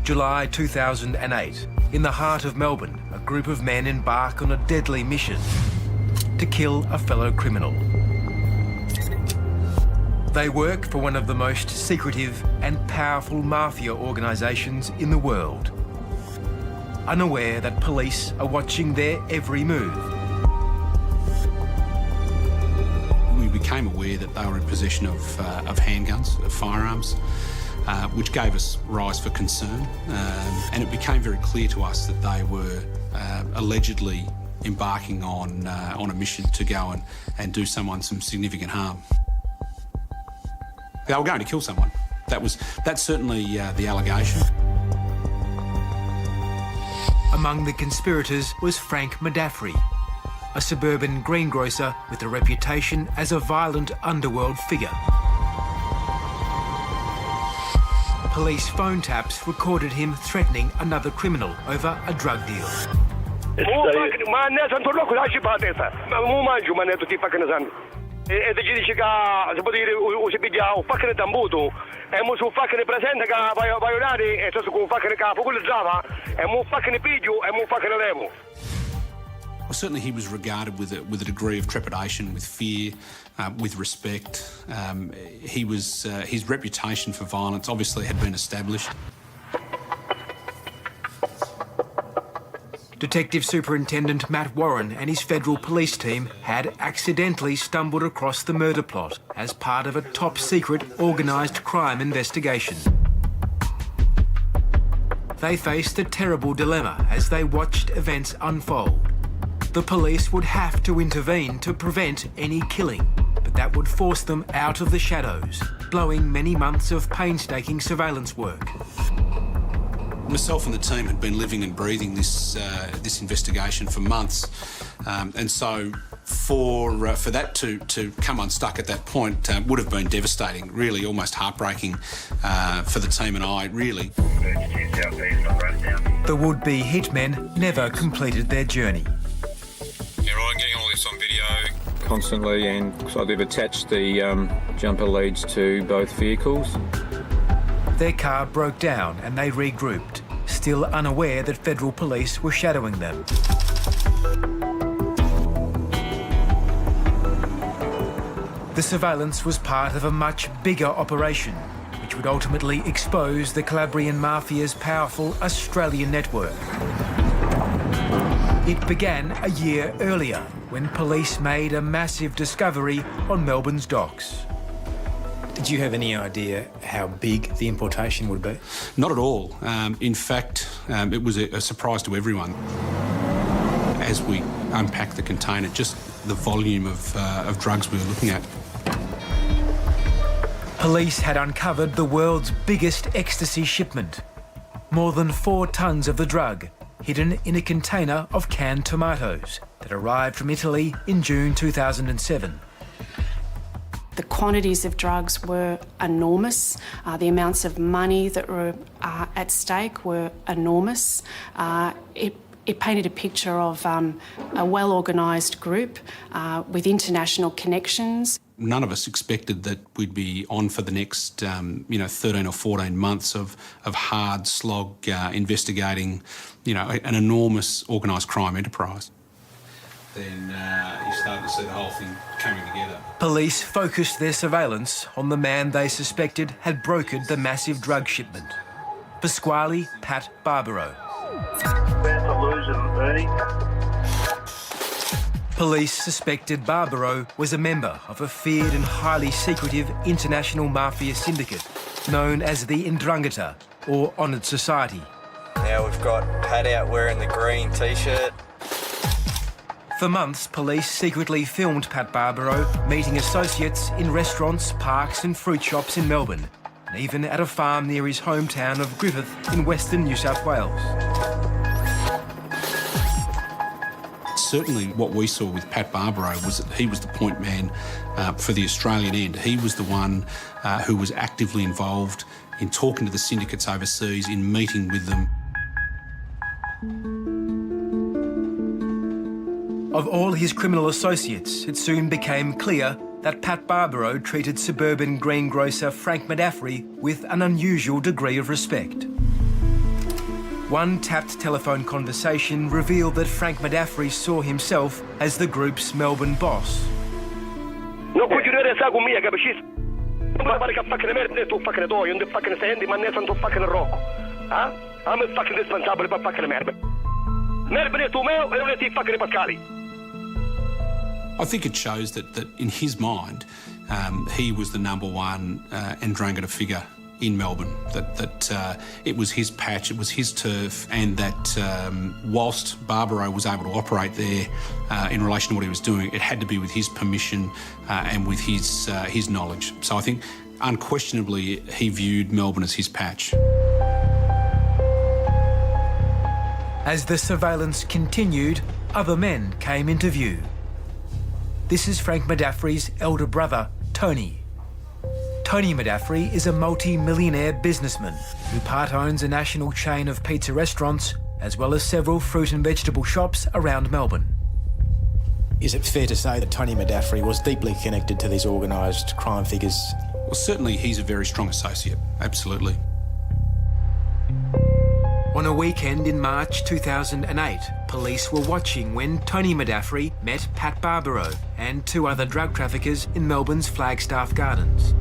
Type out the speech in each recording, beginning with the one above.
July 2008, in the heart of Melbourne, a group of men embark on a deadly mission to kill a fellow criminal. They work for one of the most secretive and powerful mafia organisations in the world, unaware that police are watching their every move. We became aware that they were in possession of handguns, of firearms, which gave us rise for concern, and it became very clear to us that they were allegedly embarking on a mission to go and do someone some significant harm. They were going to kill someone. That's certainly the allegation. Among the conspirators was Frank Medafri, a suburban greengrocer with a reputation as a violent underworld figure. Police phone taps recorded him threatening another criminal over a drug deal. E ti dice che si può dire si piglia un fucking tambuto e mo su fucking presente che vai orari e tutto con fucking capo quello zava e mo fucking piglio e mo fucking levo. Well, certainly he was regarded with a degree of trepidation, with fear, with respect. His reputation for violence obviously had been established. Detective Superintendent Matt Warren and his federal police team had accidentally stumbled across the murder plot as part of a top-secret organised crime investigation. They faced a terrible dilemma as they watched events unfold. The police would have to intervene to prevent any killing, but that would force them out of the shadows, blowing many months of painstaking surveillance work. Myself and the team had been living and breathing this investigation for months, and so for that to come unstuck at that point would have been devastating, really almost heartbreaking for the team and I, really. The would-be hitmen never completed their journey. Yeah, right, I'm getting all this on video. Constantly, and so they've attached the jumper leads to both vehicles. Their car broke down and they regrouped, still unaware that federal police were shadowing them. The surveillance was part of a much bigger operation, which would ultimately expose the Calabrian Mafia's powerful Australian network. It began a year earlier, when police made a massive discovery on Melbourne's docks. Did you have any idea how big the importation would be? Not at all. In fact, it was a surprise to everyone. As we unpacked the container, just the volume of drugs we were looking at. Police had uncovered the world's biggest ecstasy shipment. More than 4 tons of the drug, hidden in a container of canned tomatoes that arrived from Italy in June 2007. The quantities of drugs were enormous. The amounts of money that were at stake were enormous. It painted a picture of a well-organised group with international connections. None of us expected that we'd be on for the next 13 or 14 months of hard slog investigating an enormous organised crime enterprise. Then you start to see the whole thing coming together. Police focused their surveillance on the man they suspected had brokered the massive drug shipment, Pasquale Pat Barbaro. Police suspected Barbaro was a member of a feared and highly secretive international mafia syndicate known as the Ndrangheta, or Honoured Society. Now we've got Pat out wearing the green T-shirt. For months, police secretly filmed Pat Barbaro meeting associates in restaurants, parks and fruit shops in Melbourne, and even at a farm near his hometown of Griffith in western New South Wales. Certainly what we saw with Pat Barbaro was that he was the point man for the Australian end. He was the one who was actively involved in talking to the syndicates overseas, in meeting with them. Of all his criminal associates, it soon became clear that Pat Barbaro treated suburban greengrocer Frank Medafri with an unusual degree of respect. One tapped telephone conversation revealed that Frank Medafri saw himself as the group's Melbourne boss. Non continuare sa con mia, capisci? Ma pare che fucking merda tu fucking do, you fucking senti, ma ne santo fucking rocco. Huh? I'm a fucking responsible for fucking merda. Merda tu meo e non ti fucking pascali. I think it shows that in his mind, he was the number one Ndrangheta figure in Melbourne, that it was his patch, it was his turf, and that whilst Barbaro was able to operate there in relation to what he was doing, it had to be with his permission and with his knowledge. So I think unquestionably he viewed Melbourne as his patch. As the surveillance continued, other men came into view. This is Frank Medafri's elder brother, Tony. Tony Medafri is a multi-millionaire businessman who part owns a national chain of pizza restaurants as well as several fruit and vegetable shops around Melbourne. Is it fair to say that Tony Medafri was deeply connected to these organised crime figures? Well, certainly he's a very strong associate, absolutely. On a weekend in March 2008, police were watching when Tony Medafri met Pat Barbaro and two other drug traffickers in Melbourne's Flagstaff Gardens.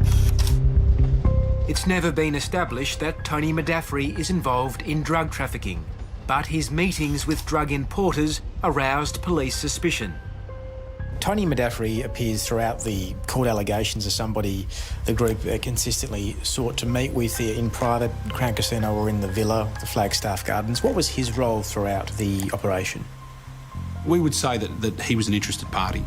It's never been established that Tony Medafri is involved in drug trafficking, but his meetings with drug importers aroused police suspicion. Tony Medafri appears throughout the court allegations as somebody the group consistently sought to meet with in private, Crown Casino or in the villa, the Flagstaff Gardens. What was his role throughout the operation? We would say that he was an interested party.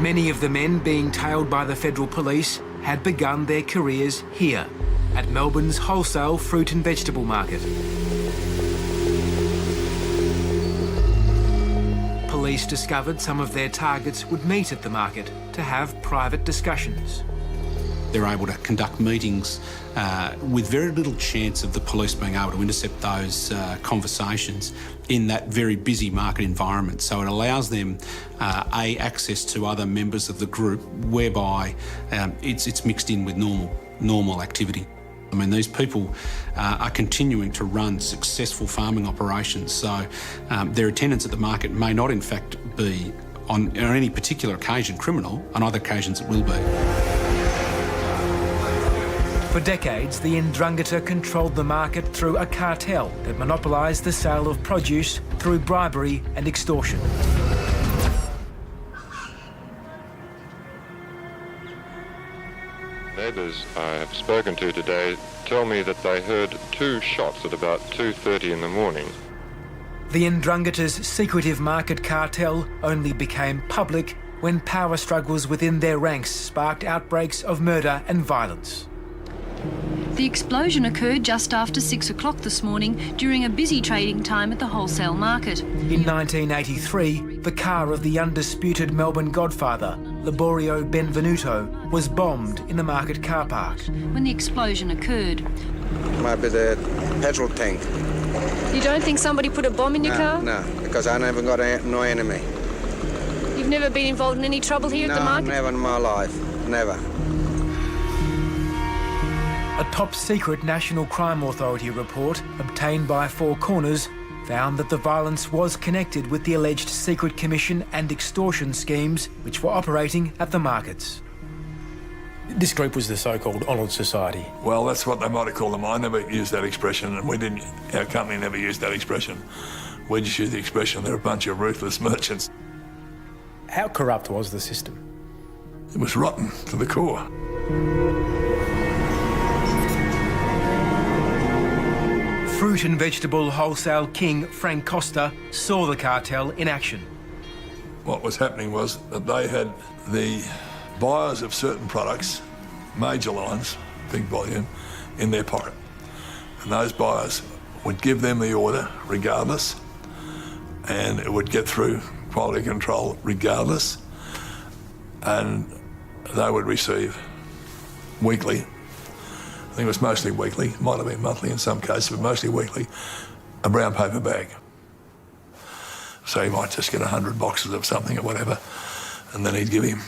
Many of the men being tailed by the federal police had begun their careers here, at Melbourne's wholesale fruit and vegetable market. Police discovered some of their targets would meet at the market to have private discussions. They're able to conduct meetings with very little chance of the police being able to intercept those conversations in that very busy market environment. So it allows them access to other members of the group whereby it's mixed in with normal activity. I mean, these people are continuing to run successful farming operations, so their attendance at the market may not in fact be on any particular occasion criminal, on other occasions it will be. For decades, the Ndrangheta controlled the market through a cartel that monopolised the sale of produce through bribery and extortion. Neighbours I have spoken to today tell me that they heard 2 shots at about 2:30 in the morning. The Ndrangheta's secretive market cartel only became public when power struggles within their ranks sparked outbreaks of murder and violence. The explosion occurred just after 6 o'clock this morning during a busy trading time at the wholesale market. In 1983, the car of the undisputed Melbourne godfather, Liborio Benvenuto, was bombed in the market car park. When the explosion occurred, Might be the petrol tank. you don't think somebody put a bomb in your car? No, because I never got no enemy. You've never been involved in any trouble here at the market? No, never in my life. Never. A top-secret National Crime Authority report obtained by Four Corners found that the violence was connected with the alleged secret commission and extortion schemes which were operating at the markets. This group was the so-called Honoured Society. Well, that's what they might have called them. I never used that expression, and we didn't. Our company never used that expression. We just used the expression, they're a bunch of ruthless merchants. How corrupt was the system? It was rotten to the core. Fruit and vegetable wholesale king Frank Costa saw the cartel in action. What was happening was that they had the buyers of certain products, major lines, big volume, in their pocket. And those buyers would give them the order regardless, and it would get through quality control regardless, and they would receive weekly, I think it was mostly weekly, might have been monthly in some cases, but mostly weekly, a brown paper bag. So he might just get 100 boxes of something or whatever, and then he'd give him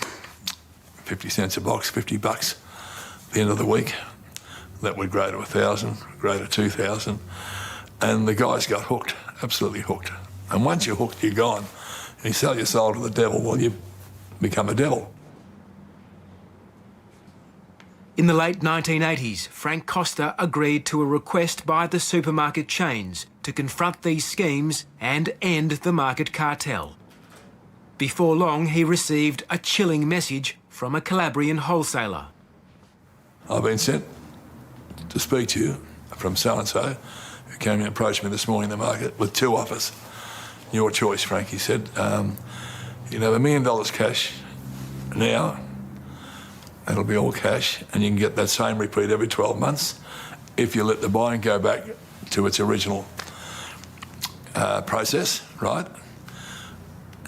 50 cents a box, $50 at the end of the week. That would grow to 1,000, grow to 2,000. And the guys got hooked, absolutely hooked. And once you're hooked, you're gone. And you sell your soul to the devil, well, you become a devil. In the late 1980s, Frank Costa agreed to a request by the supermarket chains to confront these schemes and end the market cartel. Before long, he received a chilling message from a Calabrian wholesaler. I've been sent to speak to you from so-and-so, who came and approached me this morning in the market with 2 offers. Your choice, Frank, he said. You have $1 million cash now. That'll be all cash, and you can get that same repeat every 12 months if you let the buying go back to its original process, right?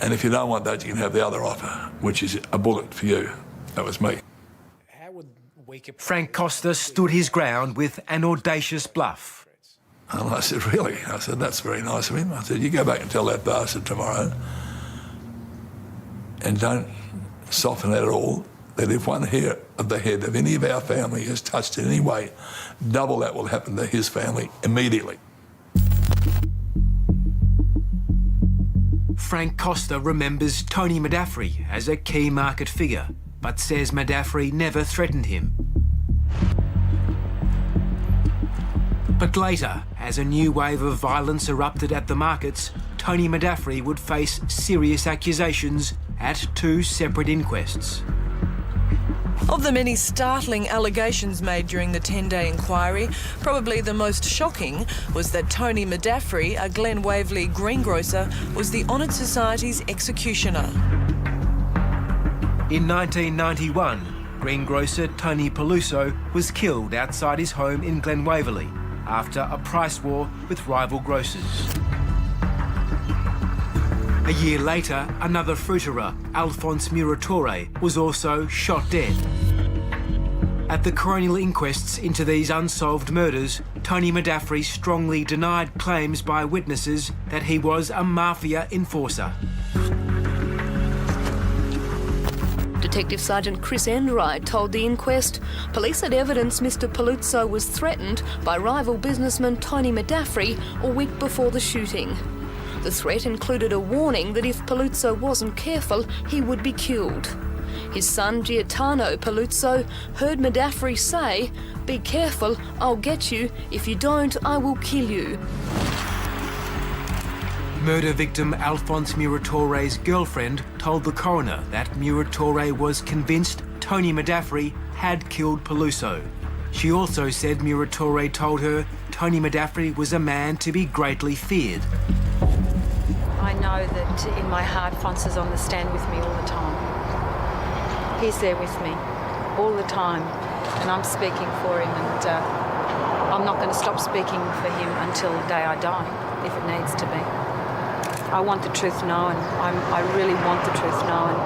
And if you don't want that, you can have the other offer, which is a bullet for you. That was me. Frank Costa stood his ground with an audacious bluff. And I said, really? I said, that's very nice of him. I said, you go back and tell that bastard tomorrow and don't soften that at all, that if one hair of the head of any of our family is touched in any way, double that will happen to his family immediately. Frank Costa remembers Tony Madaffri as a key market figure, but says Madaffri never threatened him. But later, as a new wave of violence erupted at the markets, Tony Madaffri would face serious accusations at 2 separate inquests. Of the many startling allegations made during the 10-day inquiry, probably the most shocking was that Tony Madaffri, a Glen Waverley greengrocer, was the Honoured Society's executioner. In 1991, greengrocer Tony Peluso was killed outside his home in Glen Waverley after a price war with rival grocers. A year later, another fruiterer, Alphonse Muratore, was also shot dead. At the coronial inquests into these unsolved murders, Tony Madaffri strongly denied claims by witnesses that he was a mafia enforcer. Detective Sergeant Chris Enright told the inquest police had evidence Mr. Paluzzo was threatened by rival businessman Tony Madaffri a week before the shooting. The threat included a warning that if Paluzzo wasn't careful, he would be killed. His son, Gaetano Paluzzo, heard Madaffri say, "Be careful, I'll get you. If you don't, I will kill you." Murder victim Alphonse Muratore's girlfriend told the coroner that Muratore was convinced Tony Madaffri had killed Peluso. She also said Muratore told her Tony Madaffri was a man to be greatly feared. I know that in my heart, Fons is on the stand with me all the time. He's there with me all the time, and I'm speaking for him, and I'm not going to stop speaking for him until the day I die, if it needs to be. I want the truth known. I really want the truth known.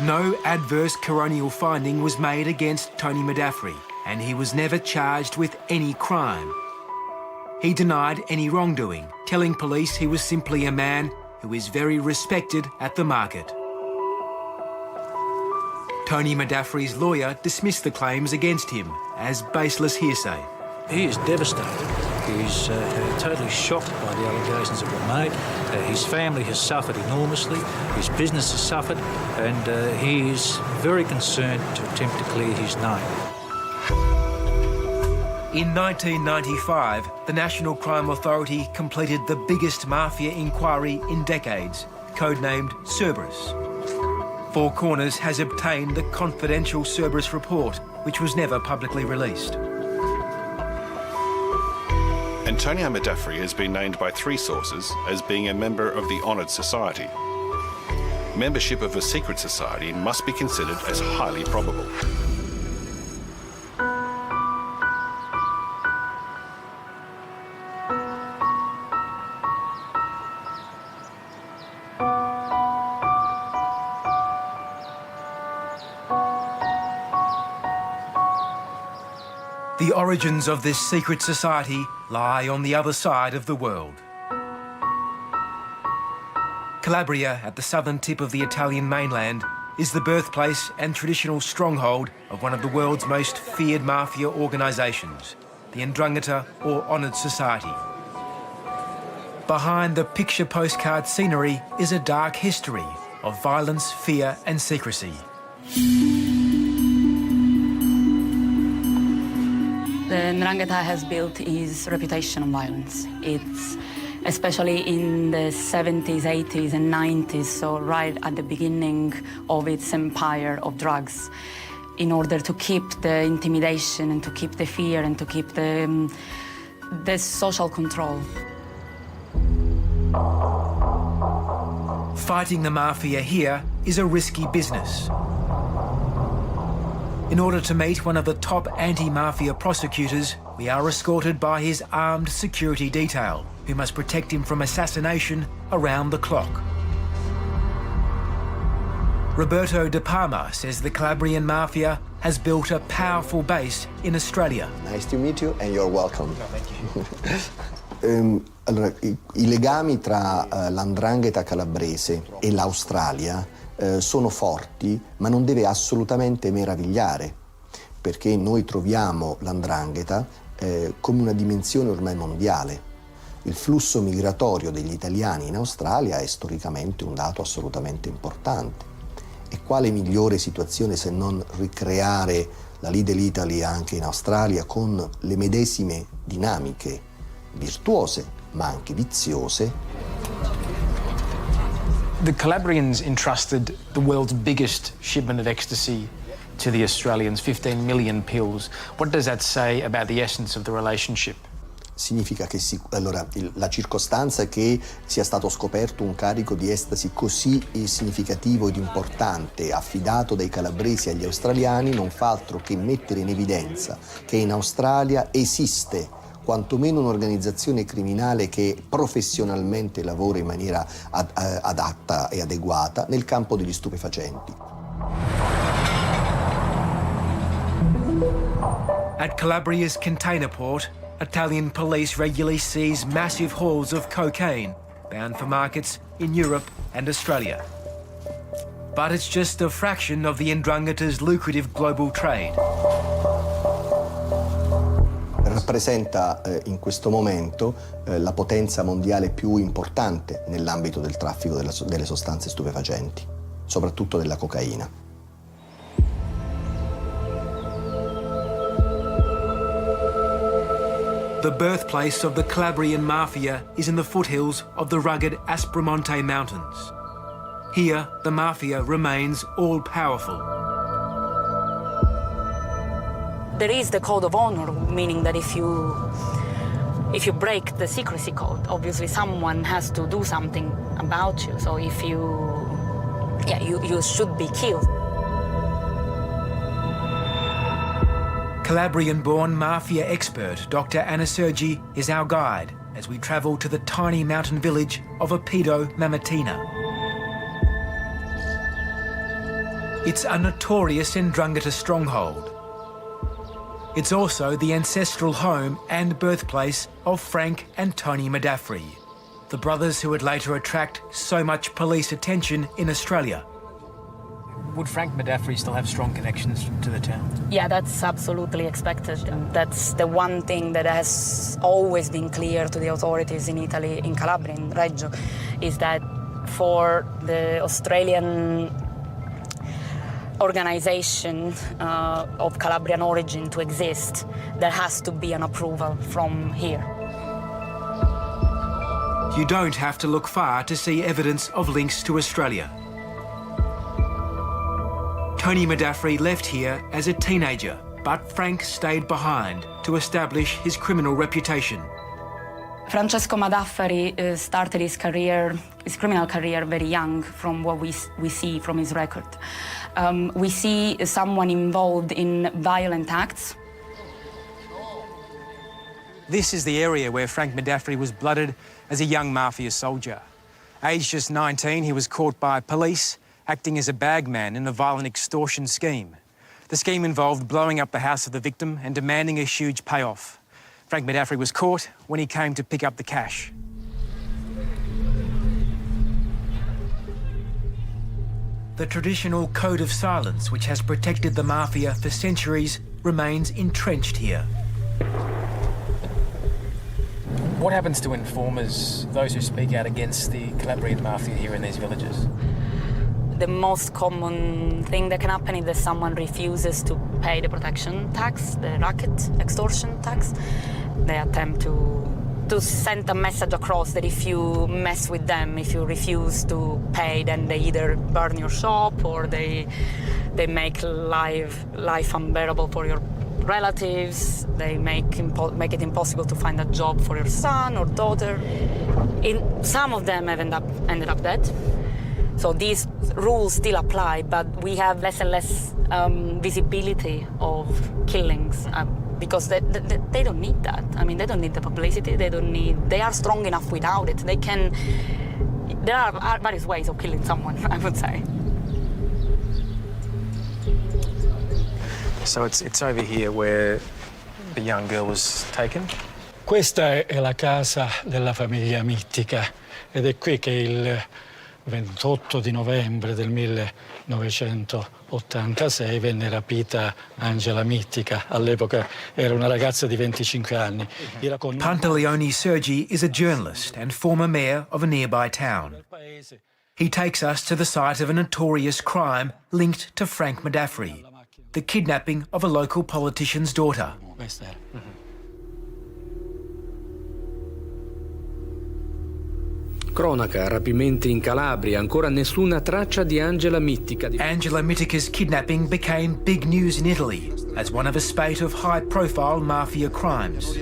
No adverse coronial finding was made against Tony Madaffri, and he was never charged with any crime. He denied any wrongdoing, telling police he was simply a man who is very respected at the market. Tony Madaffri's lawyer dismissed the claims against him as baseless hearsay. He is devastated. He's totally shocked by the allegations that were made. His family has suffered enormously. His business has suffered, and he is very concerned to attempt to clear his name. In 1995, the National Crime Authority completed the biggest mafia inquiry in decades, codenamed Cerberus. Four Corners has obtained the confidential Cerberus report, which was never publicly released. Antonio Madaffri has been named by 3 sources as being a member of the Honoured Society. Membership of a secret society must be considered as highly probable. The origins of this secret society lie on the other side of the world. Calabria, at the southern tip of the Italian mainland, is the birthplace and traditional stronghold of one of the world's most feared mafia organisations, the Ndrangheta, or Honoured Society. Behind the picture postcard scenery is a dark history of violence, fear and secrecy. The Ndrangheta has built its reputation on violence. It's especially in the 70s, 80s and 90s, so right at the beginning of its empire of drugs, in order to keep the intimidation and to keep the fear and to keep the social control. Fighting the mafia here is a risky business. In order to meet one of the top anti-mafia prosecutors, we are escorted by his armed security detail, who must protect him from assassination around the clock. Roberto De Palma says the Calabrian Mafia has built a powerful base in Australia. Nice to meet you and you're welcome. No, thank you. Allora, i legami tra la 'Ndrangheta calabrese e l'Australia sono forti, ma non deve assolutamente meravigliare, perché noi troviamo la 'Ndrangheta come una dimensione ormai mondiale. Il flusso migratorio degli italiani in Australia è storicamente un dato assolutamente importante. E quale migliore situazione se non ricreare la Lidl Italy anche in Australia con le medesime dinamiche virtuose, ma anche viziose. The Calabrians entrusted the world's biggest shipment of ecstasy to the Australians, 15 million pills. What does that say about the essence of the relationship? Significa che la circostanza che sia stato scoperto un carico di estasi così significativo ed importante affidato dai calabresi agli australiani non fa altro che mettere in evidenza che in Australia esiste quantomeno un'organizzazione criminale che professionalmente lavora in maniera adatta e adeguata nel campo degli stupefacenti. At Calabria's container port, Italian police regularly seize massive hauls of cocaine bound for markets in Europe and Australia. But it's just a fraction of the Ndrangheta's lucrative global trade. Rappresenta in questo momento la potenza mondiale più importante nell'ambito del traffico delle sostanze stupefacenti, soprattutto della cocaina. The birthplace of the Calabrian Mafia is in the foothills of the rugged Aspromonte Mountains. Here, the Mafia remains all-powerful. There is the code of honor, meaning that if you break the secrecy code, obviously someone has to do something about you. So if you should be killed. Calabrian-born mafia expert Dr. Anna Sergi is our guide as we travel to the tiny mountain village of Apido Mamertina. It's a notorious Ndrangheta stronghold. It's also the ancestral home and birthplace of Frank and Tony Medafri, the brothers who would later attract so much police attention in Australia. Would Frank Medafri still have strong connections to the town? Yeah, that's absolutely expected. That's the one thing that has always been clear to the authorities in Italy, in Calabria, in Reggio, is that for the Australian organisation of Calabrian origin to exist, there has to be an approval from here. You don't have to look far to see evidence of links to Australia. Tony Medafri left here as a teenager, but Frank stayed behind to establish his criminal reputation. Francesco Medafri started his criminal career very young, from what we see from his record. We see someone involved in violent acts. This is the area where Frank Medafri was blooded as a young mafia soldier. Aged just 19, he was caught by police, acting as a bagman in a violent extortion scheme. The scheme involved blowing up the house of the victim and demanding a huge payoff. Frank Medafri was caught when he came to pick up the cash. the traditional code of silence which has protected the mafia for centuries remains entrenched here. What happens to informers, those who speak out against the Calabrian mafia here in these villages? The most common thing that can happen is that someone refuses to pay the protection tax, the racket extortion tax. They attempt to send a message across that if you mess with them, if you refuse to pay, then they either burn your shop or they make life unbearable for your relatives. They make it impossible to find a job for your son or daughter. Some of them have ended up dead. So these rules still apply, but we have less and less visibility of killings because they don't need that. I mean, they don't need the publicity. They are strong enough without it. There are various ways of killing someone, I would say. So it's over here where the young girl was taken? Questa è la casa della famiglia Mittica ed è qui che il 28 di novembre del 1986 venne rapita Angela Mittica. All'epoca era una ragazza di 25 anni. Pantaleone Sergi is a journalist and former mayor of a nearby town. He takes us to the site of a notorious crime linked to Frank Medafri, the kidnapping of a local politician's daughter. Cronaca, rapimenti in Calabria, ancora nessuna traccia di Angela Mittica. Angela Mittica's kidnapping became big news in Italy as one of a spate of high-profile mafia crimes.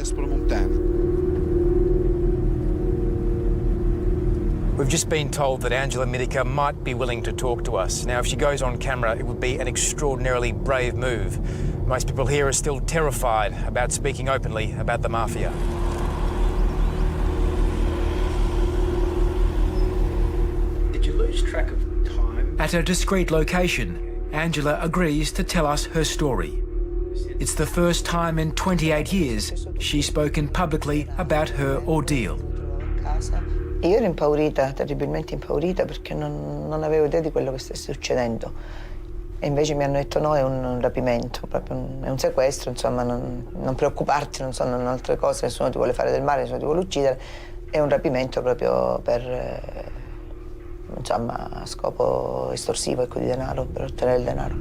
We've just been told that Angela Mittica might be willing to talk to us. Now, if she goes on camera, it would be an extraordinarily brave move. Most people here are still terrified about speaking openly about the mafia. Did you lose track of time? At a discreet location, Angela agrees to tell us her story. It's the first time in 28 years she's spoken publicly about her ordeal. Io ero impaurita, terribilmente impaurita, perché non avevo idea di quello che stesse succedendo. E invece mi hanno detto no, è un rapimento, è un sequestro, insomma, non preoccuparti, non sono altre cose, nessuno ti vuole fare del male, nessuno ti vuole uccidere. È un rapimento proprio per, insomma, a scopo estorsivo, ecco, di denaro, per ottenere il denaro.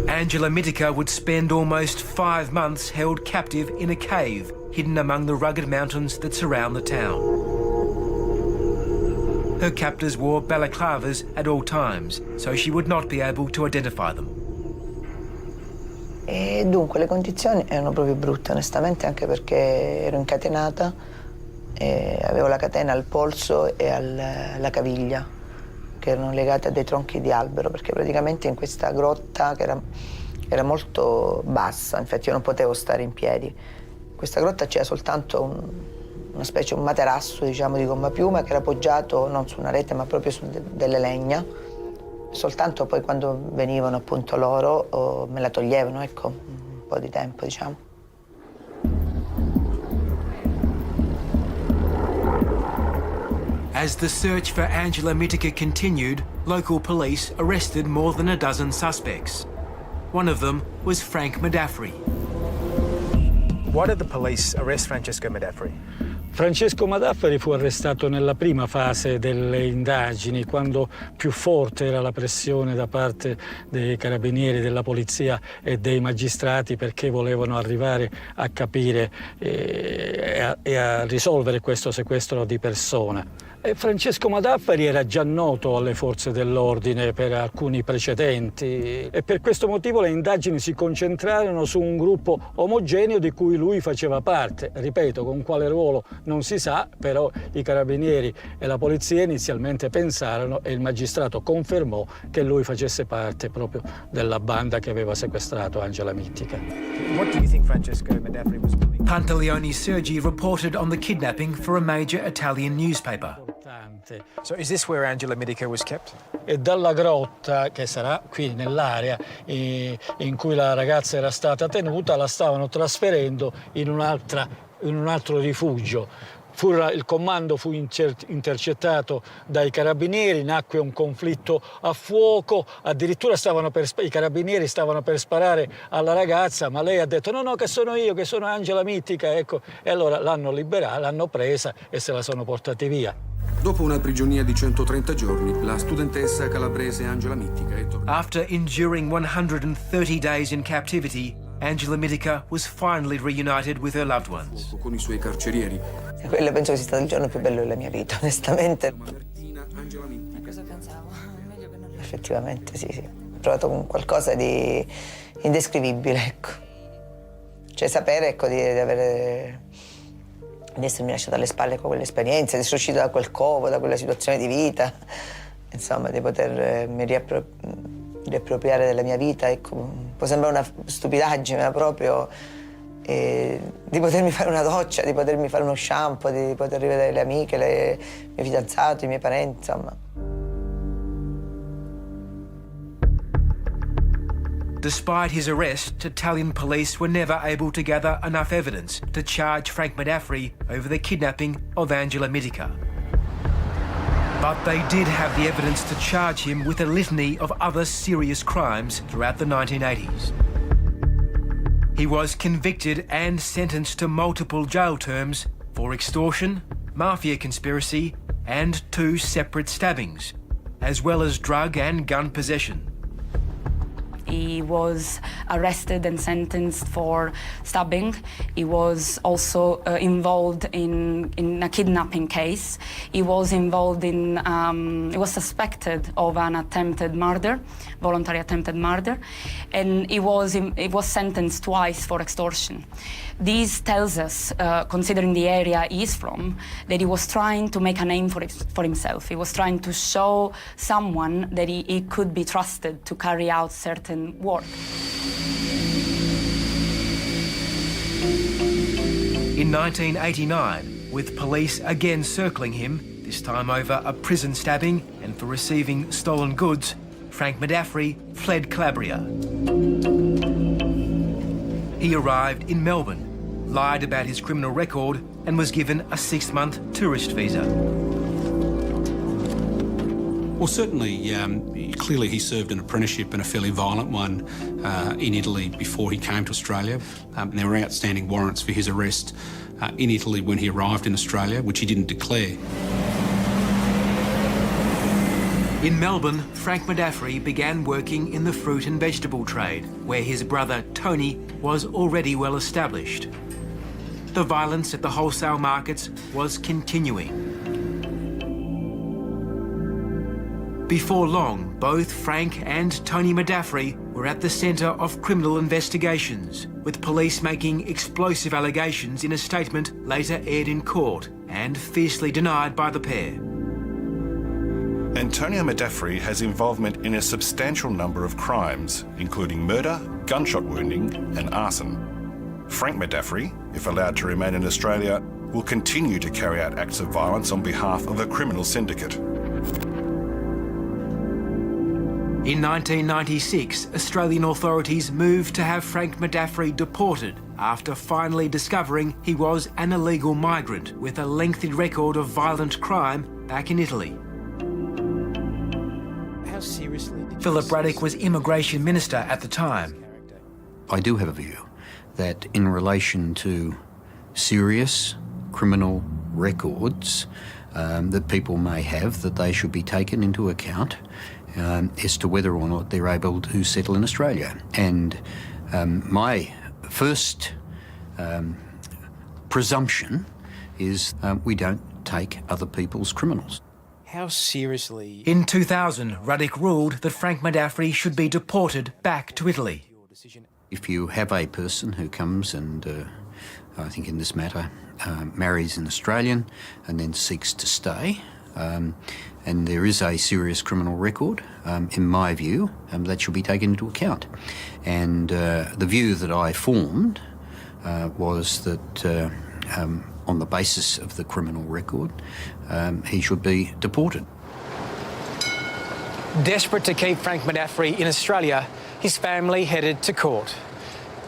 Angela Mittica would spend almost 5 months held captive in a cave hidden among the rugged mountains that surround the town. Her captors wore balaclavas at all times, so she would not be able to identify them. E dunque le condizioni erano proprio brutte, onestamente, anche perché ero incatenata, e avevo la catena al polso e alla caviglia, che erano legate a dei tronchi di albero, perché praticamente in questa grotta che era molto bassa, infatti io non potevo stare in piedi. In questa grotta c'era soltanto una specie, un materasso, diciamo, di gomma piuma che era appoggiato non su una rete ma proprio su delle legna. Soltanto poi quando venivano appunto loro me la toglievano, ecco, un po' di tempo, diciamo. As the search for Angela Mittica continued, local police arrested more than a dozen suspects. One of them was Frank Medafri. Why did the police arrest Francesco Medafri? Francesco Medafri fu arrestato nella prima fase delle indagini, quando più forte era la pressione da parte dei carabinieri, della polizia e dei magistrati, perché volevano arrivare a capire e a risolvere questo sequestro di persona. E Francesco Medafri era già noto alle forze dell'ordine per alcuni precedenti e per questo motivo le indagini si concentrarono su un gruppo omogeneo di cui lui faceva parte. Ripeto, con quale ruolo non si sa, però i carabinieri e la polizia inizialmente pensarono, e il magistrato confermò, che lui facesse parte proprio della banda che aveva sequestrato Angela Mittica. What do you think Francesco Medafri was doing? Pantaleone Sergi reported on the kidnapping for a major Italian newspaper. So is this where Angela Mittica was kept? E dalla grotta, che sarà qui nell'area in cui la ragazza era stata tenuta, la stavano trasferendo in un altro rifugio. Il comando fu intercettato dai carabinieri, nacque un conflitto a fuoco, addirittura i carabinieri stavano per sparare alla ragazza, ma lei ha detto no, che sono io, che sono Angela Mittica, ecco, e allora l'hanno liberata, l'hanno presa e se la sono portati via. Dopo una prigionia di 130 giorni, la studentessa calabrese Angela Mittica è tornata. After enduring 130 days in captivity, Angela Mittica was finally reunited with her loved ones. Con i suoi carcerieri. Quello penso che sia stato il giorno più bello della mia vita, onestamente. Cosa pensavo? Effettivamente, sì. Ho trovato qualcosa di indescrivibile, ecco. Cioè sapere, ecco, di essermi lasciata alle spalle con quell'esperienza, di essere uscita da quel covo, da quella situazione di vita, insomma, di potermi riappropriare della mia vita, ecco. Può sembrare una stupidaggine, ma proprio di potermi fare una doccia, di potermi fare uno shampoo, di poter rivedere le amiche, il mio fidanzato, i miei parenti, insomma. Despite his arrest, Italian police were never able to gather enough evidence to charge Frank Medafri over the kidnapping of Angela Mittica. But they did have the evidence to charge him with a litany of other serious crimes throughout the 1980s. He was convicted and sentenced to multiple jail terms for extortion, mafia conspiracy, and 2 separate stabbings, as well as drug and gun possession. He was arrested and sentenced for stabbing. He was also involved in a kidnapping case. He was involved in, he was suspected of an attempted murder, voluntary attempted murder, and he was sentenced twice for extortion. This tells us, considering the area he is from, that he was trying to make a name for himself. He was trying to show someone that he could be trusted to carry out certain work. In 1989, with police again circling him, this time over a prison stabbing and for receiving stolen goods, Frank Medafri fled Calabria. He arrived in Melbourne, lied about his criminal record and was given a 6-month tourist visa. Well, certainly, clearly he served an apprenticeship and a fairly violent one in Italy before he came to Australia. There were outstanding warrants for his arrest in Italy when he arrived in Australia, which he didn't declare. In Melbourne, Frank Medafri began working in the fruit and vegetable trade, where his brother Tony was already well established. The violence at the wholesale markets was continuing. Before long, both Frank and Tony Medafri were at the centre of criminal investigations, with police making explosive allegations in a statement later aired in court and fiercely denied by the pair. Antonio Medafri has involvement in a substantial number of crimes, including murder, gunshot wounding and arson. Frank Medafri, if allowed to remain in Australia, will continue to carry out acts of violence on behalf of a criminal syndicate. In 1996, Australian authorities moved to have Frank Medafri deported after finally discovering he was an illegal migrant with a lengthy record of violent crime back in Italy. How seriously did Philip Ruddock was Immigration Minister at the time. I do have a view that in relation to serious criminal records that people may have, that they should be taken into account as to whether or not they're able to settle in Australia. And my first presumption is we don't take other people's criminals. How seriously? In 2000, Ruddock ruled that Frank Medafri should be deported back to Italy. If you have a person who comes and, I think in this matter, marries an Australian and then seeks to stay, and there is a serious criminal record, in my view, that should be taken into account. And the view that I formed was that on the basis of the criminal record, he should be deported. Desperate to keep Frank Medafri in Australia, his family headed to court.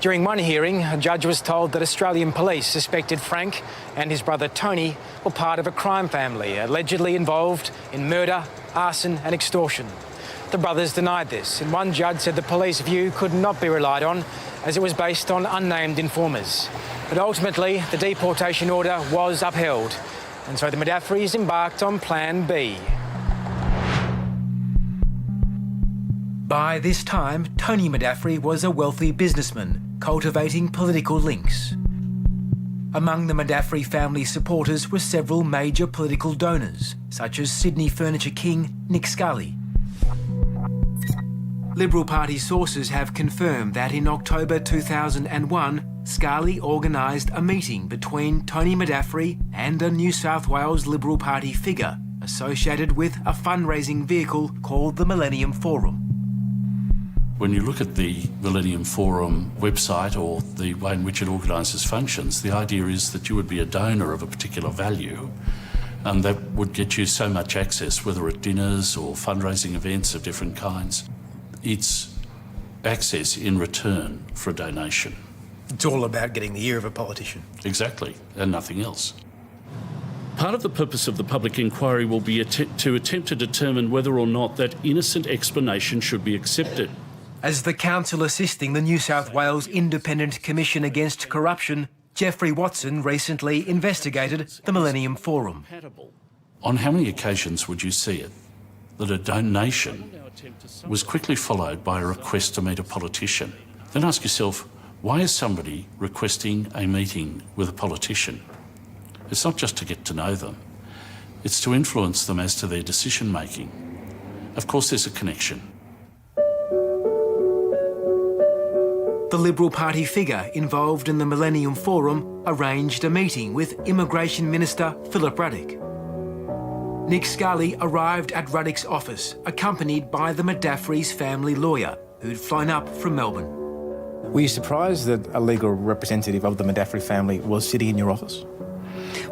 During one hearing, a judge was told that Australian police suspected Frank and his brother Tony were part of a crime family allegedly involved in murder, arson and extortion. The brothers denied this, and one judge said the police view could not be relied on as it was based on unnamed informers. But ultimately, the deportation order was upheld, and so the Modaffris embarked on Plan B. By this time, Tony Modaffri was a wealthy businessman, cultivating political links. Among the Modaffri family supporters were several major political donors, such as Sydney furniture king Nick Scali. Liberal Party sources have confirmed that in October 2001, Scali organised a meeting between Tony Modaffri and a New South Wales Liberal Party figure associated with a fundraising vehicle called the Millennium Forum. When you look at the Millennium Forum website or the way in which it organises functions, the idea is that you would be a donor of a particular value and that would get you so much access, whether at dinners or fundraising events of different kinds. It's access in return for a donation. It's all about getting the ear of a politician. Exactly, and nothing else. Part of the purpose of the public inquiry will be to attempt to determine whether or not that innocent explanation should be accepted. As the counsel assisting the New South Wales Independent Commission Against Corruption, Jeffrey Watson recently investigated the Millennium Forum. On how many occasions would you see it that a donation was quickly followed by a request to meet a politician? Then ask yourself, why is somebody requesting a meeting with a politician? It's not just to get to know them, it's to influence them as to their decision making. Of course there's a connection. The Liberal Party figure involved in the Millennium Forum arranged a meeting with Immigration Minister Philip Ruddock. Nick Scali arrived at Ruddock's office, accompanied by the Modaffris' family lawyer, who'd flown up from Melbourne. Were you surprised that a legal representative of the Modaffri family was sitting in your office?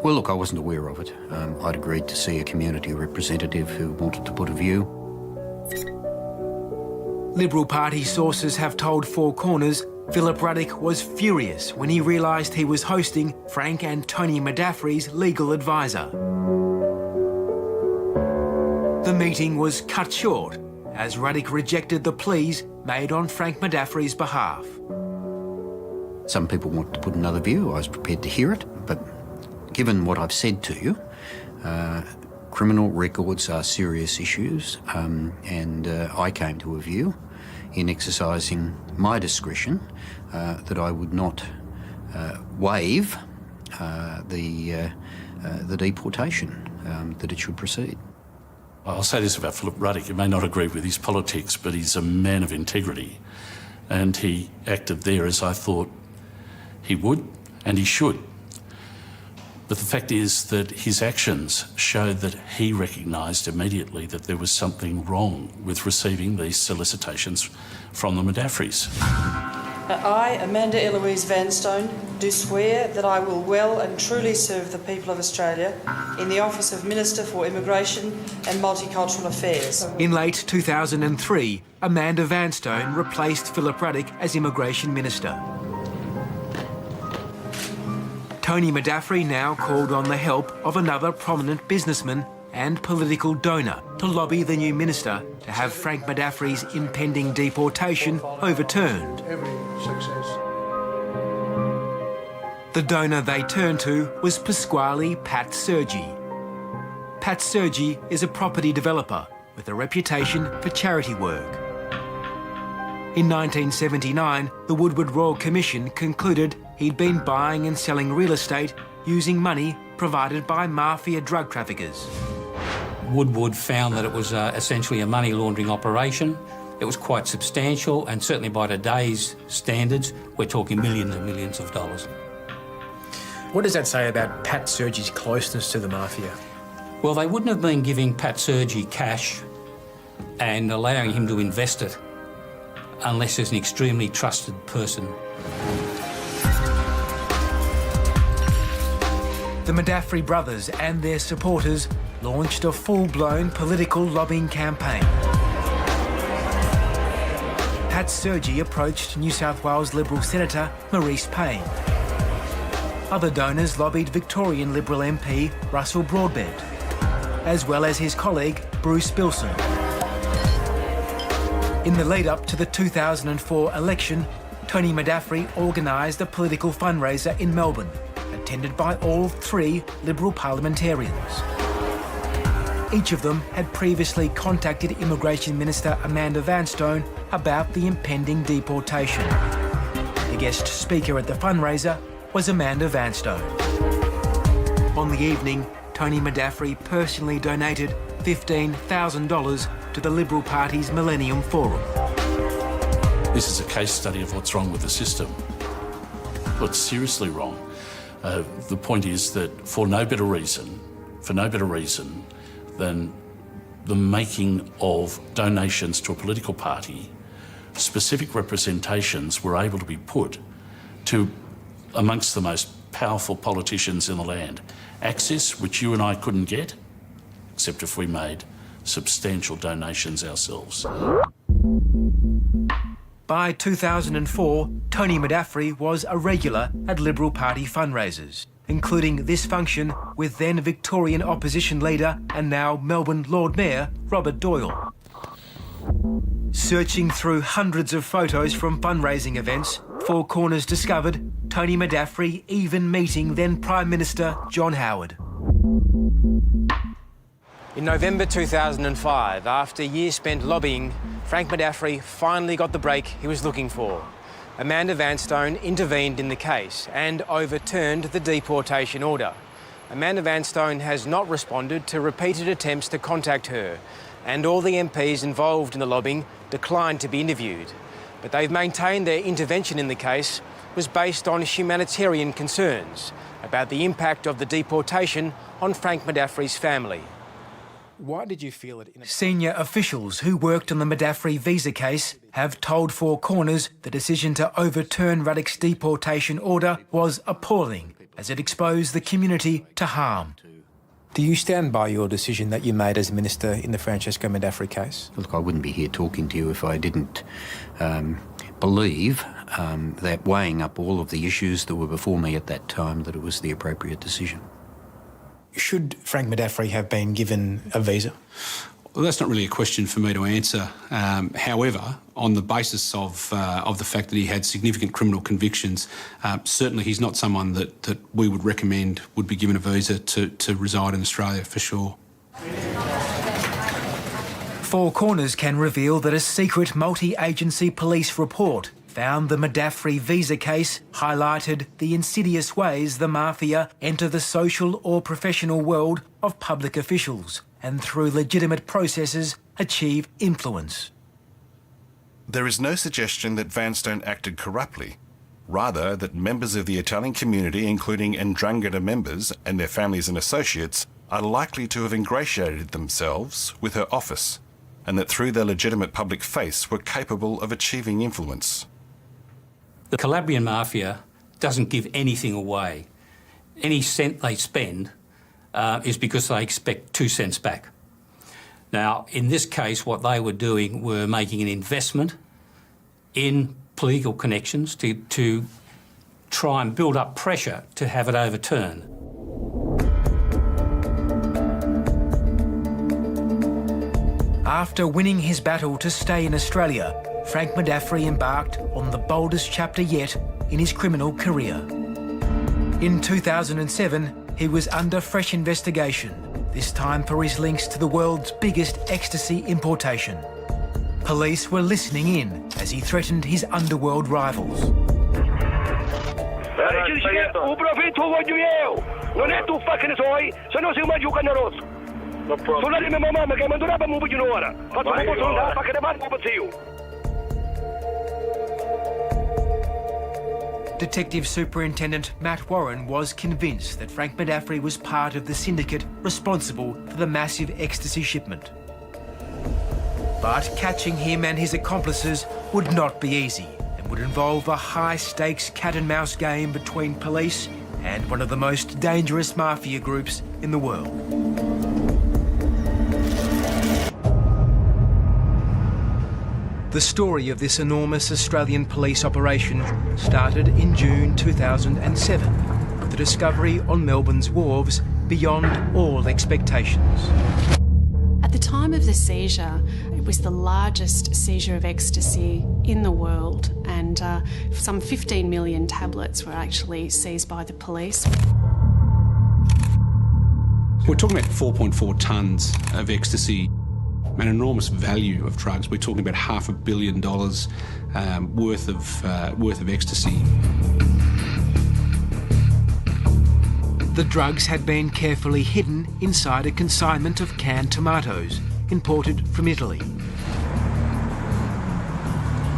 Well, look, I wasn't aware of it. I'd agreed to see a community representative who wanted to put a view. Liberal Party sources have told Four Corners Philip Ruddock was furious when he realised he was hosting Frank and Tony Modaffri's legal advisor. The meeting was cut short as Ruddock rejected the pleas made on Frank Modaffri's behalf. Some people wanted to put another view. I was prepared to hear it, but given what I've said to you, criminal records are serious issues, and I came to a view in exercising my discretion that I would not waive the deportation, that it should proceed. I'll say this about Philip Ruddock. You may not agree with his politics, but he's a man of integrity, and he acted there as I thought he would and he should. But the fact is that his actions showed that he recognised immediately that there was something wrong with receiving these solicitations from the Modaffris. I, Amanda Eloise Vanstone, do swear that I will well and truly serve the people of Australia in the office of Minister for Immigration and Multicultural Affairs. In late 2003, Amanda Vanstone replaced Philip Ruddock as Immigration Minister. Tony Modaffri now called on the help of another prominent businessman and political donor to lobby the new minister to have Frank Modaffri's impending deportation overturned. The donor they turned to was Pasquale Pat Sergi. Pat Sergi is a property developer with a reputation for charity work. In 1979, the Woodward Royal Commission concluded he'd been buying and selling real estate using money provided by mafia drug traffickers. Woodward found that it was essentially a money laundering operation. It was quite substantial, and certainly by today's standards, we're talking millions and millions of dollars. What does that say about Pat Sergi's closeness to the mafia? Well, they wouldn't have been giving Pat Sergi cash and allowing him to invest it unless there's an extremely trusted person. The Modaffri brothers and their supporters launched a full-blown political lobbying campaign. Pat Sergi approached New South Wales Liberal Senator Maurice Payne. Other donors lobbied Victorian Liberal MP Russell Broadbent, as well as his colleague Bruce Bilson. In the lead-up to the 2004 election, Tony Madaffri organised a political fundraiser in Melbourne, attended by all 3 Liberal parliamentarians. Each of them had previously contacted Immigration Minister Amanda Vanstone about the impending deportation. The guest speaker at the fundraiser was Amanda Vanstone. On the evening, Tony Madaffri personally donated $15,000 to the Liberal Party's Millennium Forum. This is a case study of what's wrong with the system. What's seriously wrong. The point is that for no better reason than the making of donations to a political party, specific representations were able to be put to amongst the most powerful politicians in the land. Access which you and I couldn't get, except if we made substantial donations ourselves. By 2004, Tony Madaffri was a regular at Liberal Party fundraisers, including this function with then Victorian opposition leader and now Melbourne Lord Mayor Robert Doyle. Searching through hundreds of photos from fundraising events, Four Corners discovered Tony Madaffri even meeting then Prime Minister John Howard. In November 2005, after years spent lobbying, Frank Madaffri finally got the break he was looking for. Amanda Vanstone intervened in the case and overturned the deportation order. Amanda Vanstone has not responded to repeated attempts to contact her, and all the MPs involved in the lobbying declined to be interviewed. But they've maintained their intervention in the case was based on humanitarian concerns about the impact of the deportation on Frank Madaffri's family. Why did you feel it? Senior officials who worked on the Madaffri visa case have told Four Corners the decision to overturn Ruddock's deportation order was appalling, as it exposed the community to harm. Do you stand by your decision that you made as Minister in the Francesco Madaffri case? Look, I wouldn't be here talking to you if I didn't believe that weighing up all of the issues that were before me at that time, that it was the appropriate decision. Should Frank Madaffri have been given a visa? Well, that's not really a question for me to answer. However, on the basis of the fact that he had significant criminal convictions, certainly he's not someone that we would recommend would be given a visa to reside in Australia, for sure. Four Corners can reveal that a secret multi-agency police report found the Madaffri visa case highlighted the insidious ways the mafia enter the social or professional world of public officials and through legitimate processes achieve influence. There is no suggestion that Vanstone acted corruptly, rather that members of the Italian community, including Ndrangheta members and their families and associates, are likely to have ingratiated themselves with her office, and that through their legitimate public face were capable of achieving influence. The Calabrian mafia doesn't give anything away. Any cent they spend is because they expect 2 cents back. Now, in this case, what they were doing were making an investment in political connections to try and build up pressure to have it overturned. After winning his battle to stay in Australia, Frank Madaffri embarked on the boldest chapter yet in his criminal career. In 2007, he was under fresh investigation, this time for his links to the world's biggest ecstasy importation. Police were listening in as he threatened his underworld rivals. Detective Superintendent Matt Warren was convinced that Frank Madaffri was part of the syndicate responsible for the massive ecstasy shipment. But catching him and his accomplices would not be easy and would involve a high-stakes cat-and-mouse game between police and one of the most dangerous mafia groups in the world. The story of this enormous Australian police operation started in June 2007, with the discovery on Melbourne's wharves beyond all expectations. At the time of the seizure, it was the largest seizure of ecstasy in the world, and some 15 million tablets were actually seized by the police. We're talking about 4.4 tonnes of ecstasy, an enormous value of drugs. We're talking about $500 million worth of ecstasy. The drugs had been carefully hidden inside a consignment of canned tomatoes imported from Italy.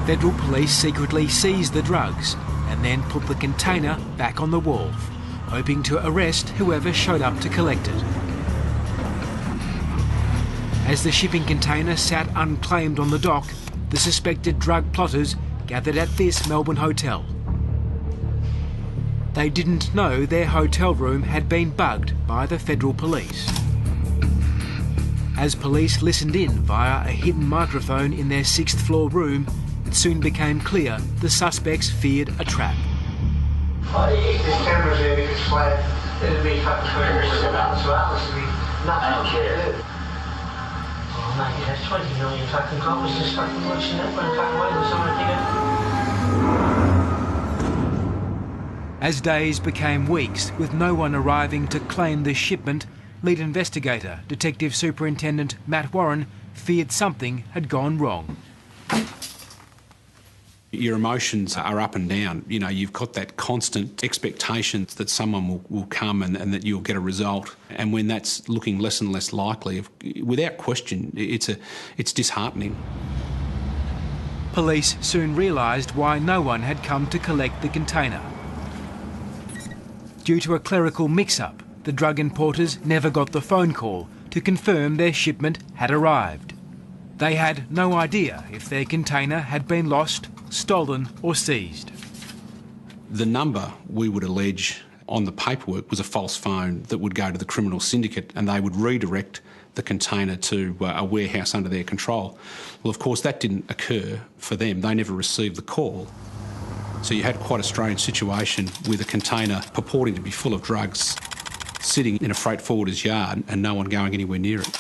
Federal police secretly seized the drugs and then put the container back on the wharf, hoping to arrest whoever showed up to collect it. As the shipping container sat unclaimed on the dock, the suspected drug plotters gathered at this Melbourne hotel. They didn't know their hotel room had been bugged by the federal police. As police listened in via a hidden microphone in their 6th floor room, it soon became clear the suspects feared a trap. If there's cameras there, we could flag, it'd be fucking cameras about as well, there'd be nothing to do. Oh mate, there's 20 million fucking coppers just fucking watching that one fucking away with someone bigger. As days became weeks, with no one arriving to claim the shipment, lead investigator, Detective Superintendent Matt Warren, feared something had gone wrong. Your emotions are up and down. You know, you've got that constant expectation that someone will come and that you'll get a result. And when that's looking less and less likely, without question, it's disheartening. Police soon realised why no one had come to collect the container. Due to a clerical mix-up, the drug importers never got the phone call to confirm their shipment had arrived. They had no idea if their container had been lost, stolen or seized. The number, we would allege, on the paperwork was a false phone that would go to the criminal syndicate, and they would redirect the container to a warehouse under their control. Well, of course, that didn't occur for them. They never received the call. So you had quite a strange situation with a container purporting to be full of drugs sitting in a freight forwarder's yard and no one going anywhere near it.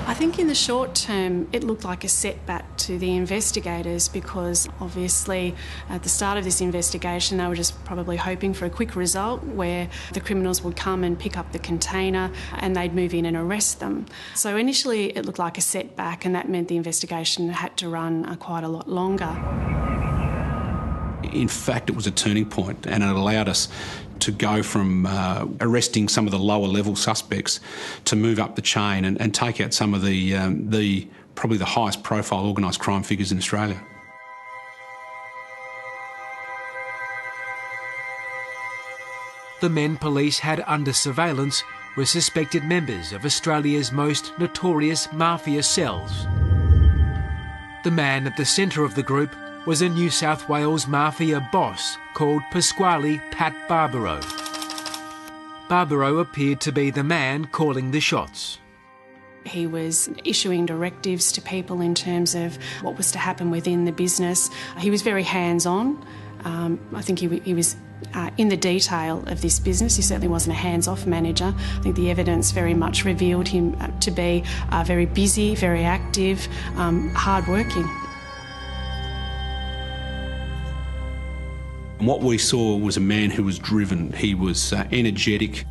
I think in the short term it looked like a setback to the investigators, because obviously at the start of this investigation they were just probably hoping for a quick result where the criminals would come and pick up the container and they'd move in and arrest them. So initially it looked like a setback, and that meant the investigation had to run quite a lot longer. In fact, it was a turning point, and it allowed us to go from arresting some of the lower level suspects to move up the chain and take out some of the probably the highest profile organised crime figures in Australia. The men police had under surveillance were suspected members of Australia's most notorious mafia cells. The man at the centre of the group was a New South Wales mafia boss called Pasquale Pat Barbaro. Barbaro appeared to be the man calling the shots. He was issuing directives to people in terms of what was to happen within the business. He was very hands-on. I think he was in the detail of this business. He certainly wasn't a hands-off manager. I think the evidence very much revealed him to be very busy, very active, hard-working. And what we saw was a man who was driven. He was energetic.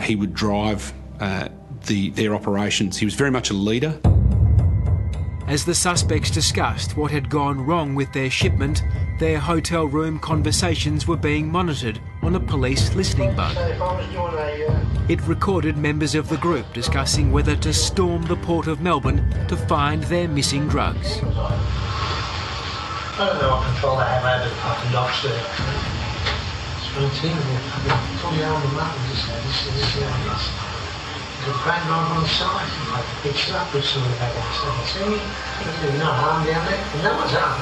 He would drive their operations. He was very much a leader. As the suspects discussed what had gone wrong with their shipment, their hotel room conversations were being monitored on a police listening bug. It recorded members of the group discussing whether to storm the Port of Melbourne to find their missing drugs. I don't know what control they have over the fucking docks there. It's routine. It's all the arm and mutton, just say, this is how it is. There's a crane drive on the side, you have to pitch it up with some of the back of the side. See, there's no harm down there, and no one's harmed.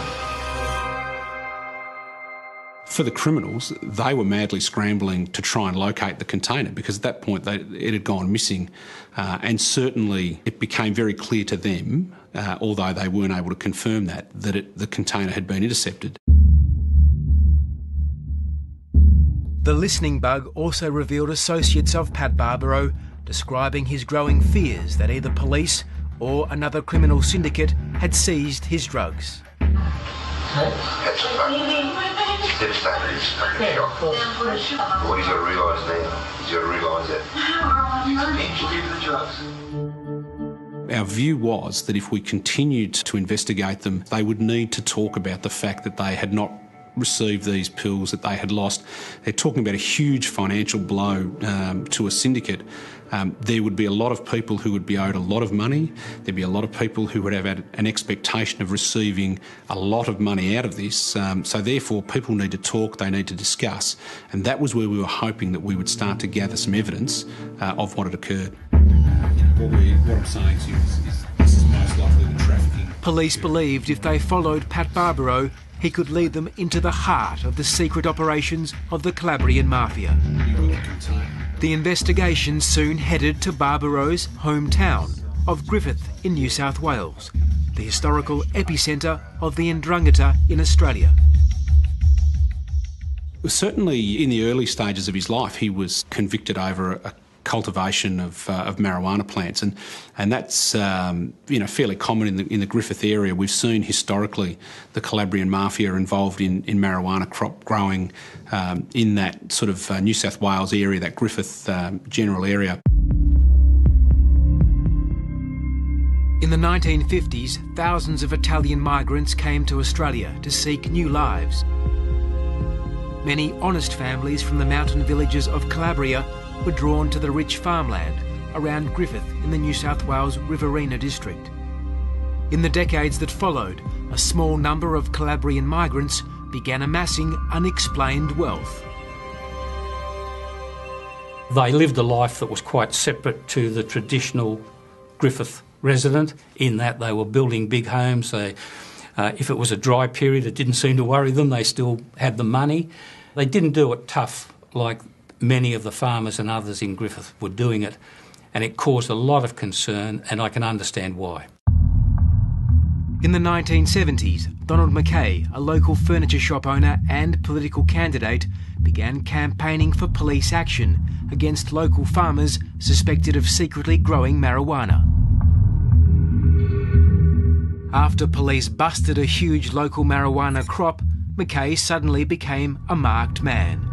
For the criminals, they were madly scrambling to try and locate the container because at that point it had gone missing, and certainly it became very clear to them, although they weren't able to confirm that the container had been intercepted. The listening bug also revealed associates of Pat Barbaro describing his growing fears that either police or another criminal syndicate had seized his drugs. It's devastating. It's fucking shock. What he's got to realise now, he's got to realise that he's the drugs. Our view was that if we continued to investigate them, they would need to talk about the fact that they had not received these pills, that they had lost. They're talking about a huge financial blow to a syndicate. There would be a lot of people who would be owed a lot of money. There'd be a lot of people who would have had an expectation of receiving a lot of money out of this. So therefore, people need to talk, they need to discuss. And that was where we were hoping that we would start to gather some evidence of what had occurred. What I'm saying to you is this is most likely the trafficking. Police believed if they followed Pat Barbaro, he could lead them into the heart of the secret operations of the Calabrian Mafia. The investigation soon headed to Barbaro's hometown of Griffith in New South Wales, the historical epicentre of the Ndrangheta in Australia. Certainly in the early stages of his life, he was convicted over a cultivation of marijuana plants, and that's fairly common in the Griffith area. We've seen historically the Calabrian Mafia involved in marijuana crop growing in that sort of New South Wales area, that Griffith general area. In the 1950s, thousands of Italian migrants came to Australia to seek new lives. Many honest families from the mountain villages of Calabria were drawn to the rich farmland around Griffith in the New South Wales Riverina district. In the decades that followed, a small number of Calabrian migrants began amassing unexplained wealth. They lived a life that was quite separate to the traditional Griffith resident in that they were building big homes. If it was a dry period, it didn't seem to worry them. They still had the money. They didn't do it tough like many of the farmers and others in Griffith were doing it, and it caused a lot of concern, and I can understand why. In the 1970s, Donald Mackay, a local furniture shop owner and political candidate, began campaigning for police action against local farmers suspected of secretly growing marijuana. After police busted a huge local marijuana crop, Mackay suddenly became a marked man.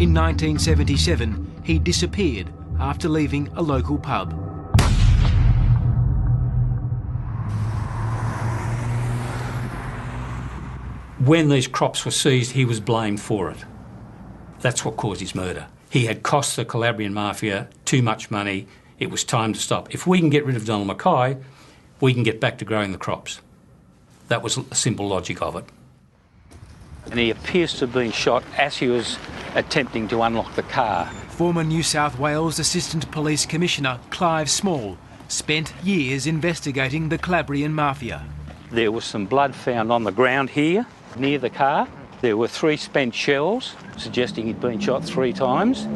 In 1977, he disappeared after leaving a local pub. When these crops were seized, he was blamed for it. That's what caused his murder. He had cost the Calabrian Mafia too much money. It was time to stop. If we can get rid of Donald Mackay, we can get back to growing the crops. That was the simple logic of it. And he appears to have been shot as he was attempting to unlock the car. Former New South Wales Assistant Police Commissioner Clive Small spent years investigating the Calabrian Mafia. There was some blood found on the ground here, near the car. There were 3 spent shells, suggesting he'd been shot 3 times.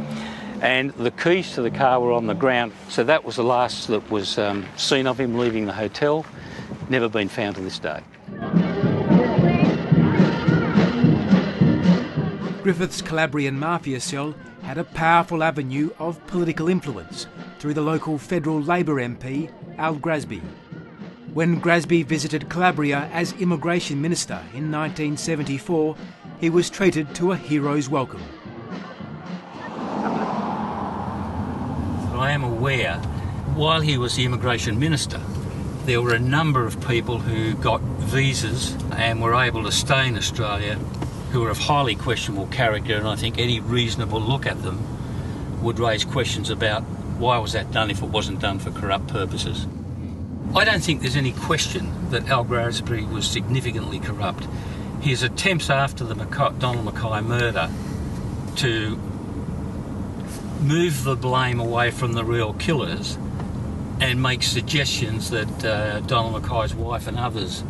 And the keys to the car were on the ground. So that was the last that was seen of him leaving the hotel. Never been found to this day. Griffith's Calabrian Mafia cell had a powerful avenue of political influence through the local federal Labor MP, Al Grasby. When Grasby visited Calabria as Immigration Minister in 1974, he was treated to a hero's welcome. I am aware, while he was the Immigration Minister, there were a number of people who got visas and were able to stay in Australia who are of highly questionable character, and I think any reasonable look at them would raise questions about why was that done if it wasn't done for corrupt purposes. I don't think there's any question that Al Grasby was significantly corrupt. His attempts after the Donald Mackay murder to move the blame away from the real killers and make suggestions that Donald Mackay's wife and others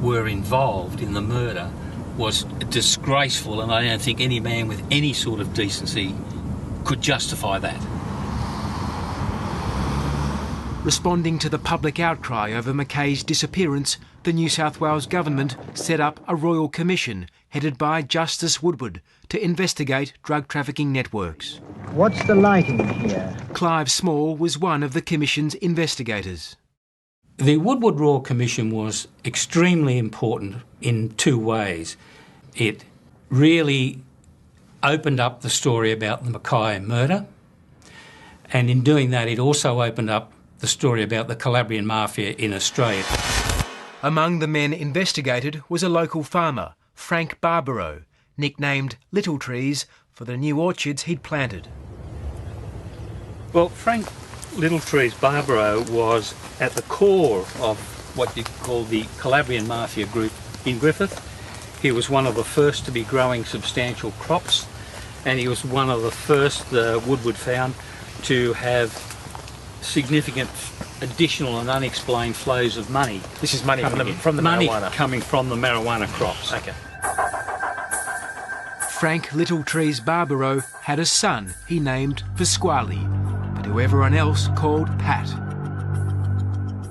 were involved in the murder was disgraceful, and I don't think any man with any sort of decency could justify that. Responding to the public outcry over Mackay's disappearance, the New South Wales government set up a royal commission headed by Justice Woodward to investigate drug trafficking networks. What's the lighting here? Clive Small was one of the commission's investigators. The Woodward Royal Commission was extremely important in two ways. It really opened up the story about the Mackay murder, and in doing that it also opened up the story about the Calabrian Mafia in Australia. Among the men investigated was a local farmer, Frank Barbaro, nicknamed Little Trees for the new orchards he'd planted. Well, Frank Littletrees Barbaro was at the core of what you call the Calabrian Mafia group in Griffith. He was one of the first to be growing substantial crops, and he was one of the first Woodward found to have significant additional and unexplained flows of money. This is money from the money marijuana? Coming from the marijuana crops. Okay. Frank Littletrees Barbaro had a son he named Pasquale, but who everyone else called Pat.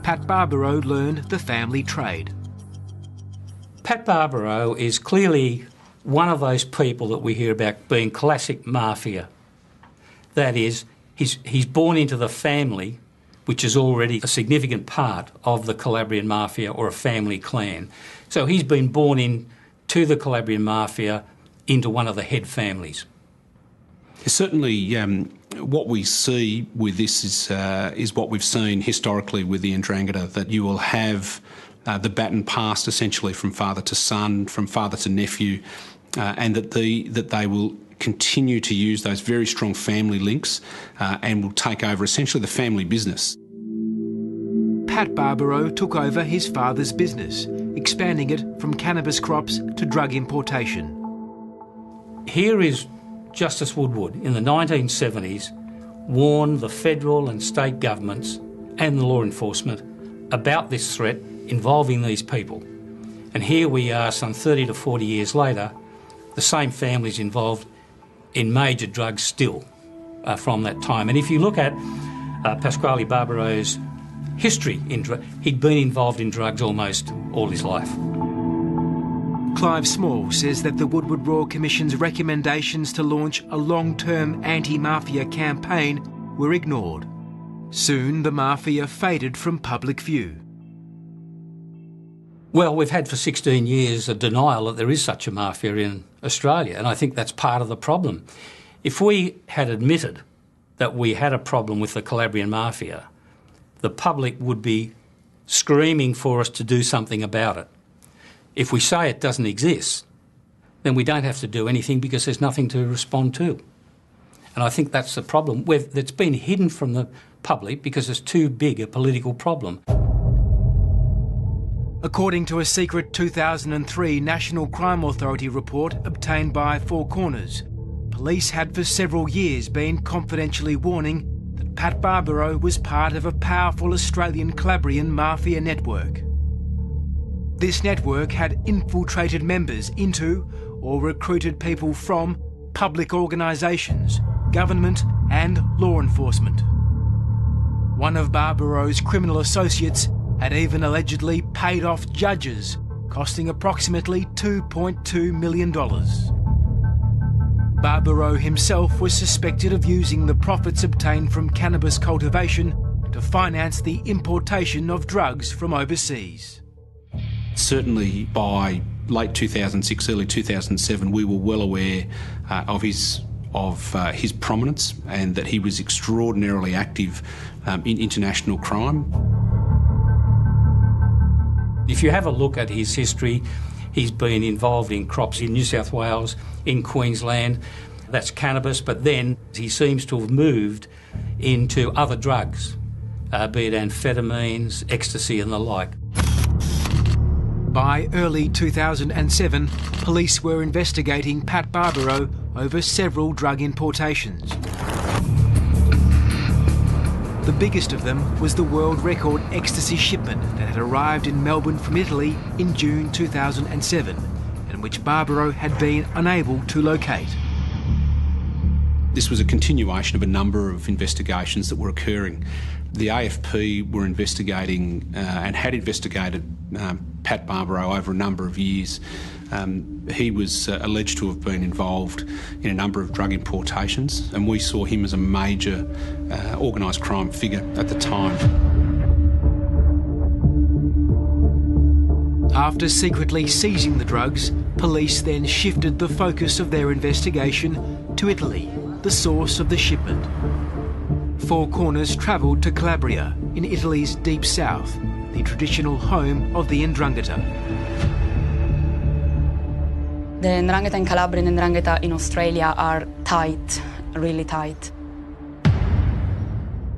Pat Barbaro learned the family trade. Pat Barbaro is clearly one of those people that we hear about being classic mafia. That is, he's born into the family, which is already a significant part of the Calabrian Mafia or a family clan. So he's been born into the Calabrian Mafia, into one of the head families. Certainly, what we see with this is what we've seen historically with the Ndrangheta, that you will have the baton passed essentially from father to son, from father to nephew, and that they will continue to use those very strong family links and will take over essentially the family business. Pat Barbaro took over his father's business, expanding it from cannabis crops to drug importation. Here is Justice Woodward in the 1970s warned the federal and state governments and the law enforcement about this threat involving these people. And here we are some 30 to 40 years later, the same families involved in major drugs still from that time. And if you look at Pasquale Barbaro's history, he'd been involved in drugs almost all his life. Clive Small says that the Woodward Royal Commission's recommendations to launch a long-term anti-mafia campaign were ignored. Soon the mafia faded from public view. Well, we've had for 16 years a denial that there is such a mafia in Australia, and I think that's part of the problem. If we had admitted that we had a problem with the Calabrian Mafia, the public would be screaming for us to do something about it. If we say it doesn't exist, then we don't have to do anything because there's nothing to respond to. And I think that's the problem. It's been hidden from the public because it's too big a political problem. According to a secret 2003 National Crime Authority report obtained by Four Corners, police had for several years been confidentially warning that Pat Barbaro was part of a powerful Australian Calabrian mafia network. This network had infiltrated members into or recruited people from public organisations, government and law enforcement. One of Barbaro's criminal associates had even allegedly paid off judges, costing approximately $2.2 million. Barbaro himself was suspected of using the profits obtained from cannabis cultivation to finance the importation of drugs from overseas. Certainly by late 2006, early 2007, we were well aware of his prominence and that he was extraordinarily active in international crime. If you have a look at his history, he's been involved in crops in New South Wales, in Queensland, that's cannabis, but then he seems to have moved into other drugs, be it amphetamines, ecstasy and the like. By early 2007, police were investigating Pat Barbaro over several drug importations. The biggest of them was the world record ecstasy shipment that had arrived in Melbourne from Italy in June 2007 and and which Barbaro had been unable to locate. This was a continuation of a number of investigations that were occurring. The AFP were investigating and had investigated Pat Barbaro over a number of years. He was alleged to have been involved in a number of drug importations, and we saw him as a major organised crime figure at the time. After secretly seizing the drugs, police then shifted the focus of their investigation to Italy, the source of the shipment. Four Corners travelled to Calabria, in Italy's deep south, the traditional home of the Ndrangheta. The Ndrangheta in Calabria and Ndrangheta in Australia are tight, really tight.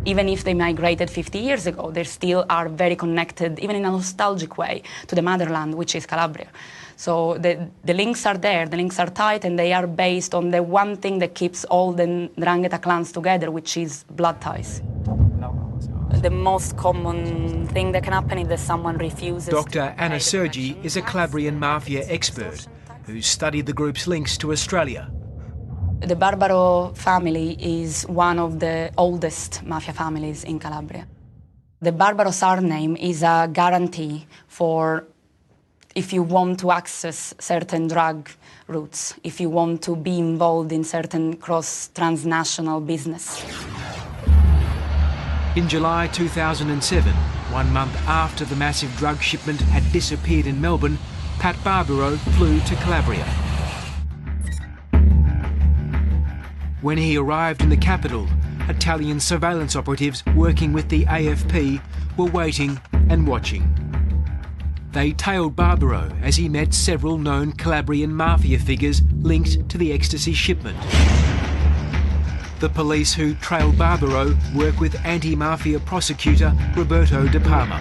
Even if they migrated 50 years ago, they still are very connected, even in a nostalgic way, to the motherland, which is Calabria. So the links are there, the links are tight, and they are based on the one thing that keeps all the Ndrangheta clans together, which is blood ties. The most common thing that can happen is that someone refuses. Dr. Anna Sergi is a Calabrian mafia expert who studied the group's links to Australia. The Barbaro family is one of the oldest mafia families in Calabria. The Barbaro surname is a guarantee for if you want to access certain drug routes, if you want to be involved in certain transnational business. In July 2007, 1 month after the massive drug shipment had disappeared in Melbourne, Pat Barbaro flew to Calabria. When he arrived in the capital, Italian surveillance operatives working with the AFP were waiting and watching. They tailed Barbaro as he met several known Calabrian mafia figures linked to the ecstasy shipment. The police who trailed Barbaro work with anti-mafia prosecutor Roberto De Palma.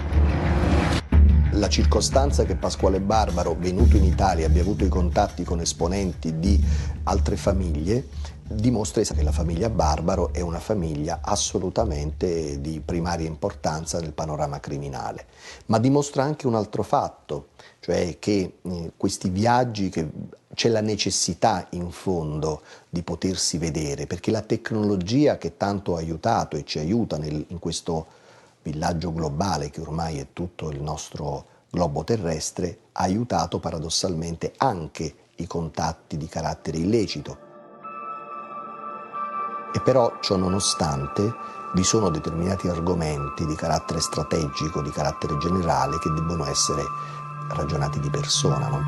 La circostanza che Pasquale Barbaro, venuto in Italia, abbia avuto i contatti con esponenti di altre famiglie, dimostra che la famiglia Barbaro è una famiglia assolutamente di primaria importanza nel panorama criminale. Ma dimostra anche un altro fatto, cioè che questi viaggi, che c'è la necessità in fondo di potersi vedere, perché la tecnologia che tanto ha aiutato e ci aiuta in questo villaggio globale che ormai è tutto il nostro globo terrestre, ha aiutato paradossalmente anche i contatti di carattere illecito. E però, ciò nonostante, vi sono determinati argomenti di carattere strategico, di carattere generale, che debbono essere ragionati di persona, no?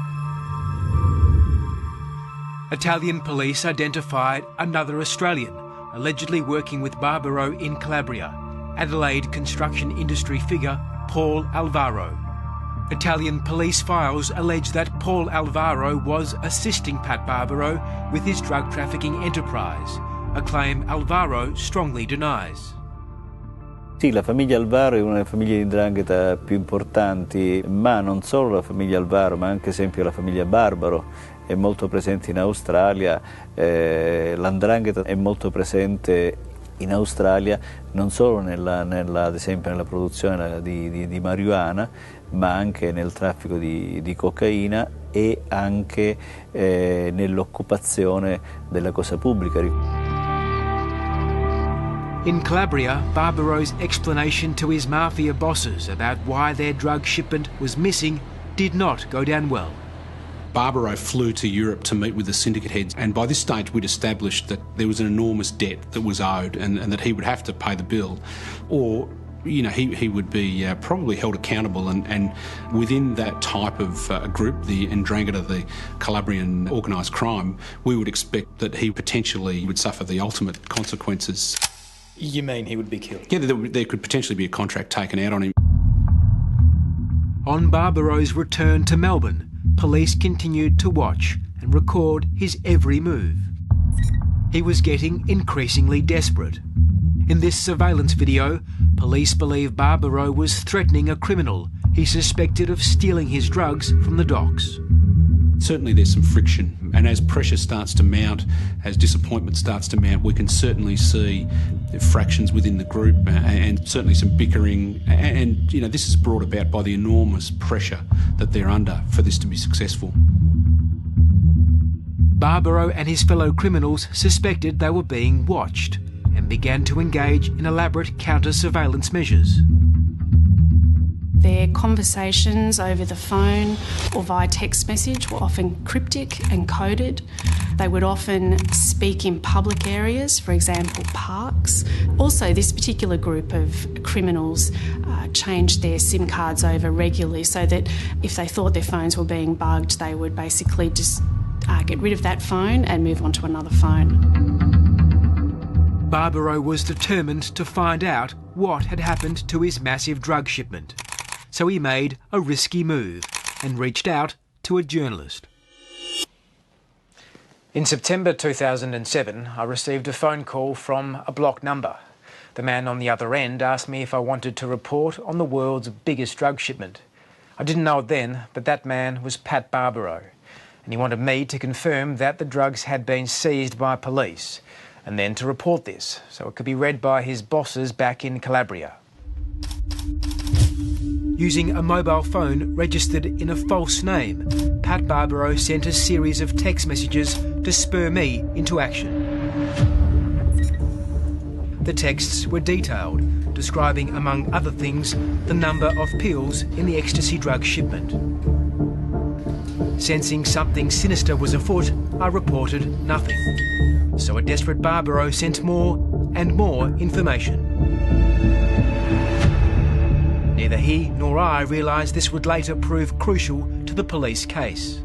Italian police identified another Australian, allegedly working with Barbaro in Calabria, Adelaide construction industry figure Paul Alvaro. Italian police files allege that Paul Alvaro was assisting Pat Barbaro with his drug trafficking enterprise, a claim Alvaro strongly denies. Sì, la famiglia Alvaro è una delle famiglie di 'Ndrangheta più importanti, ma non solo la famiglia Alvaro, ma anche esempio la famiglia Barbaro è molto presente in Australia, la 'Ndrangheta è molto presente in Australia non solo ad esempio nella produzione di marijuana, ma anche nel traffico di cocaina e anche nell'occupazione della cosa pubblica. In Calabria, Barbaro's explanation to his mafia bosses about why their drug shipment was missing did not go down well. Barbaro flew to Europe to meet with the syndicate heads, and by this stage we'd established that there was an enormous debt that was owed and that he would have to pay the bill, or he would be probably held accountable, and within that type of group, the Ndrangheta, the Calabrian organised crime, we would expect that he potentially would suffer the ultimate consequences. You mean he would be killed? Yeah, there could potentially be a contract taken out on him. On Barbaro's return to Melbourne, police continued to watch and record his every move. He was getting increasingly desperate. In this surveillance video, police believe Barbaro was threatening a criminal he suspected of stealing his drugs from the docks. Certainly there's some friction, and as pressure starts to mount, as disappointment starts to mount, we can certainly see fractions within the group and certainly some bickering, and this is brought about by the enormous pressure that they're under for this to be successful. Barbaro and his fellow criminals suspected they were being watched and began to engage in elaborate counter-surveillance measures. Their conversations over the phone or via text message were often cryptic and coded. They would often speak in public areas, for example, parks. Also, this particular group of criminals changed their SIM cards over regularly so that if they thought their phones were being bugged, they would basically just get rid of that phone and move on to another phone. Barbaro was determined to find out what had happened to his massive drug shipment. So he made a risky move and reached out to a journalist. In September 2007, I received a phone call from a blocked number. The man on the other end asked me if I wanted to report on the world's biggest drug shipment. I didn't know it then, but that man was Pat Barbaro, and he wanted me to confirm that the drugs had been seized by police, and then to report this so it could be read by his bosses back in Calabria. Using a mobile phone registered in a false name, Pat Barbaro sent a series of text messages to spur me into action. The texts were detailed, describing, among other things, the number of pills in the ecstasy drug shipment. Sensing something sinister was afoot, I reported nothing. So a desperate Barbaro sent more and more information. Neither he nor I realised this would later prove crucial to the police case.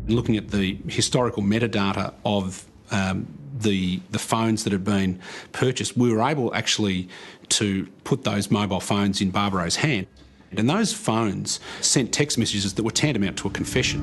Looking at the historical metadata of the phones that had been purchased, we were able actually to put those mobile phones in Barbaro's hand. And those phones sent text messages that were tantamount to a confession.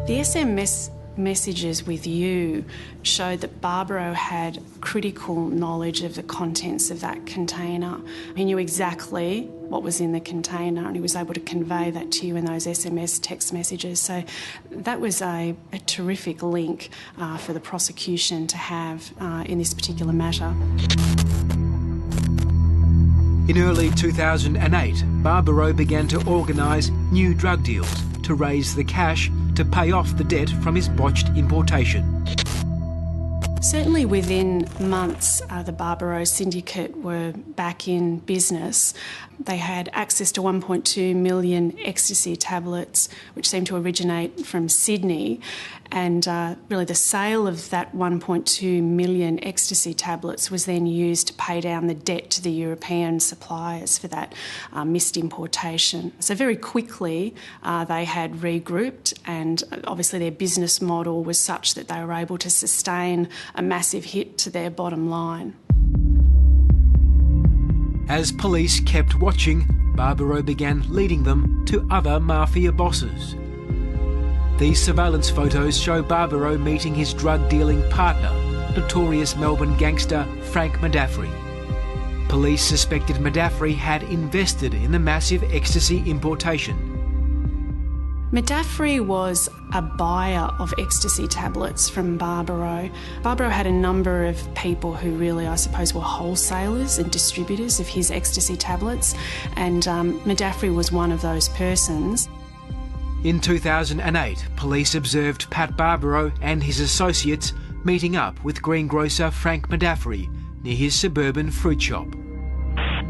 The SMS messages with you showed that Barbaro had critical knowledge of the contents of that container. He knew exactly what was in the container and he was able to convey that to you in those SMS text messages. So that was a terrific link for the prosecution to have in this particular matter. In early 2008, Barbaro began to organise new drug deals to raise the cash to pay off the debt from his botched importation. Certainly within months, the Barbaro syndicate were back in business. They had access to 1.2 million ecstasy tablets, which seemed to originate from Sydney. And really the sale of that 1.2 million ecstasy tablets was then used to pay down the debt to the European suppliers for that missed importation. So very quickly they had regrouped, and obviously their business model was such that they were able to sustain a massive hit to their bottom line. As police kept watching, Barbaro began leading them to other mafia bosses. These surveillance photos show Barbaro meeting his drug-dealing partner, notorious Melbourne gangster Frank Medafri. Police suspected Medafri had invested in the massive ecstasy importation. Medafri was a buyer of ecstasy tablets from Barbaro. Barbaro had a number of people who really, I suppose, were wholesalers and distributors of his ecstasy tablets, and Medafri was one of those persons. In 2008, police observed Pat Barbaro and his associates meeting up with greengrocer Frank Medafri near his suburban fruit shop.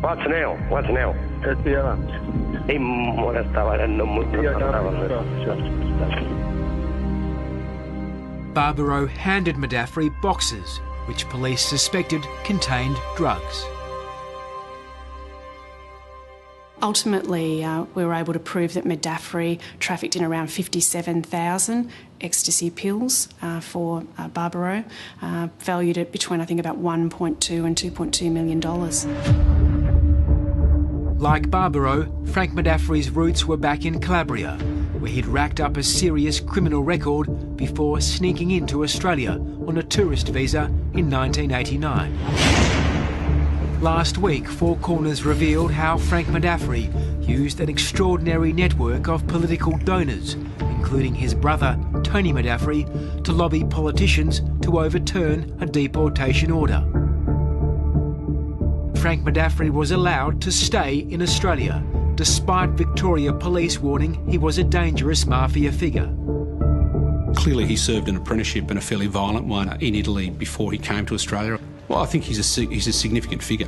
What's now? What's now? Barbaro handed Medafri boxes, which police suspected contained drugs. Ultimately, we were able to prove that Medafri trafficked in around 57,000 ecstasy pills for Barbaro, valued at between, I think, about $1.2 and $2.2 million. Like Barbaro, Frank Medafri's roots were back in Calabria, where he'd racked up a serious criminal record before sneaking into Australia on a tourist visa in 1989. Last week, Four Corners revealed how Frank Medafri used an extraordinary network of political donors, including his brother, Tony Medafri, to lobby politicians to overturn a deportation order. Frank Medafri was allowed to stay in Australia despite Victoria police warning he was a dangerous mafia figure. Clearly he served an apprenticeship, and a fairly violent one, in Italy before he came to Australia. Well, I think he's a significant figure.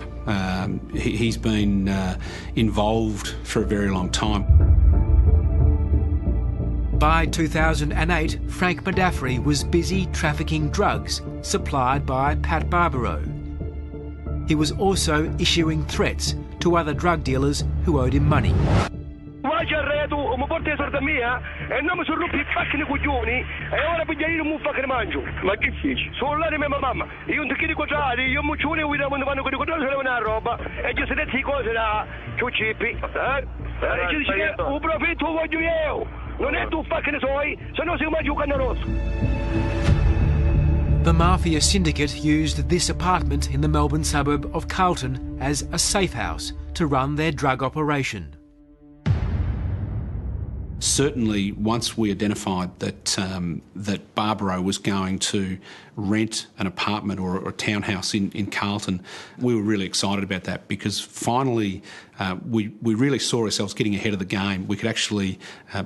He's been involved for a very long time. By 2008, Frank Modafferi was busy trafficking drugs supplied by Pat Barbaro. He was also issuing threats to other drug dealers who owed him money. Vai Gerreto, mi porti i soldi mia e non mi sono rotto i pacchi di coglioni e ora pigliare un muffa che ne mangio. Ma che feci? Sono là di mia mamma. Io non ti chiedo quadrati, io muccione e quando vanno con i quadrati se una roba e io se detti cose da ciuccipi. E ci dice che un profitto voglio io. Non è tu fa che ne sai, se no si mangia un canne rosso. The mafia syndicate used this apartment in the Melbourne suburb of Carlton as a safe house to run their drug operation. Certainly, once we identified that Barbaro was going to rent an apartment or a townhouse in Carlton, we were really excited about that, because finally we really saw ourselves getting ahead of the game. We could actually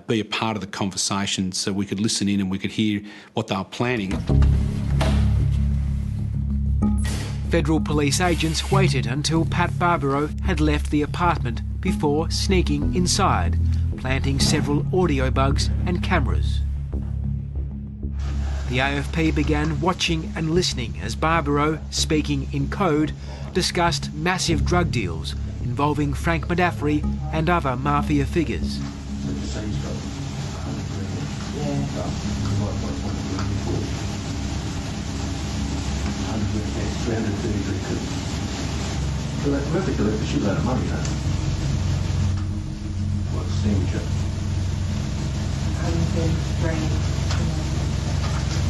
be a part of the conversation, so we could listen in and we could hear what they were planning. Federal police agents waited until Pat Barbaro had left the apartment before sneaking inside, planting several audio bugs and cameras. The AFP began watching and listening as Barbaro, speaking in code, discussed massive drug deals involving Frank Modafferi and other mafia figures.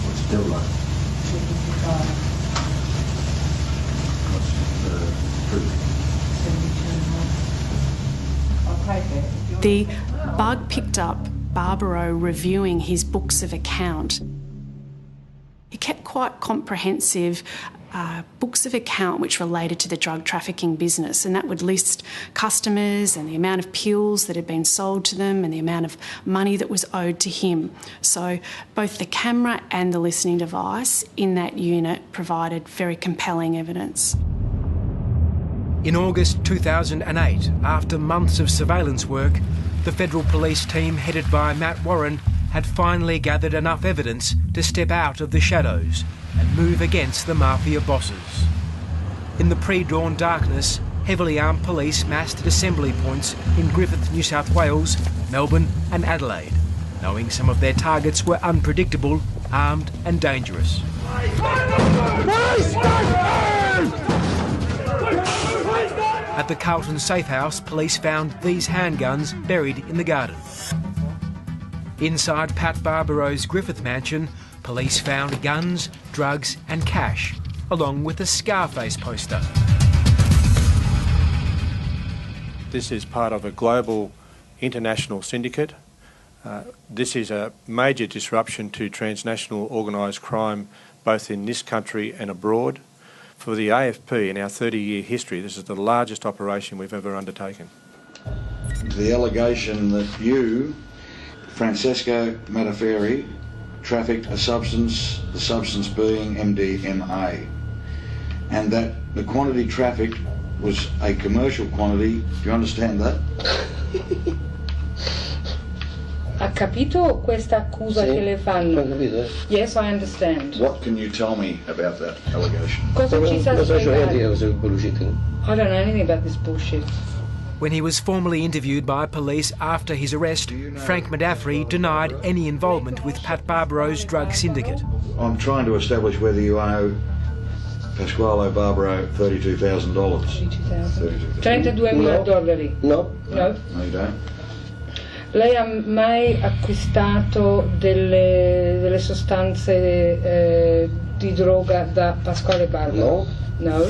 What's still like? What's the truth? The bug picked up Barbaro reviewing his books of account. He kept quite comprehensive books of account which related to the drug trafficking business, and that would list customers and the amount of pills that had been sold to them and the amount of money that was owed to him. So both the camera and the listening device in that unit provided very compelling evidence. In August 2008, after months of surveillance work, the federal police team headed by Matt Warren had finally gathered enough evidence to step out of the shadows and move against the mafia bosses. In the pre-dawn darkness, heavily armed police massed at assembly points in Griffith, New South Wales, Melbourne and Adelaide, knowing some of their targets were unpredictable, armed and dangerous. At the Carlton Safe House, police found these handguns buried in the garden. Inside Pat Barbaro's Griffith mansion, police found guns, drugs and cash, along with a Scarface poster. This is part of a global international syndicate. This is a major disruption to transnational organised crime, both in this country and abroad. For the AFP, in our 30-year history, this is the largest operation we've ever undertaken. The allegation that you, Francesco Modafferi, trafficked a substance, the substance being MDMA, and that the quantity trafficked was a commercial quantity. Do you understand that? Ha capito questa accusa che le fanno? Yes, I understand. What can you tell me about that allegation? Cosa ci sta spiegando? I don't know anything about this bullshit. When he was formally interviewed by police after his arrest, Frank Modafferi denied any involvement with Pat Barbaro's drug syndicate. I'm trying to establish whether you owe Pasquale Barbaro $32,000. $32,000. No. No. No, you don't. Lei ha mai acquistato delle sostanze di droga da Pasquale Barbaro? No. No.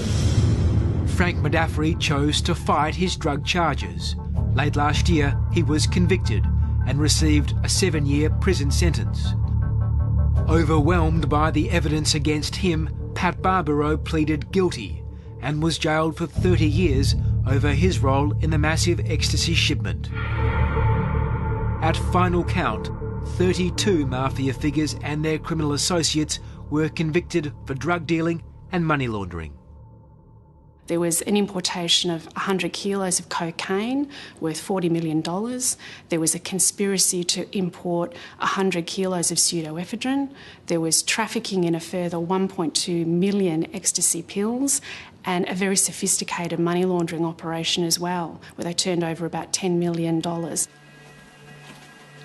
Frank Modafferi chose to fight his drug charges. Late last year, he was convicted and received a 7-year prison sentence. Overwhelmed by the evidence against him, Pat Barbaro pleaded guilty and was jailed for 30 years over his role in the massive ecstasy shipment. At final count, 32 mafia figures and their criminal associates were convicted for drug dealing and money laundering. There was an importation of 100 kilos of cocaine worth $40 million. There was a conspiracy to import 100 kilos of pseudoephedrine. There was trafficking in a further 1.2 million ecstasy pills and a very sophisticated money laundering operation as well, where they turned over about $10 million.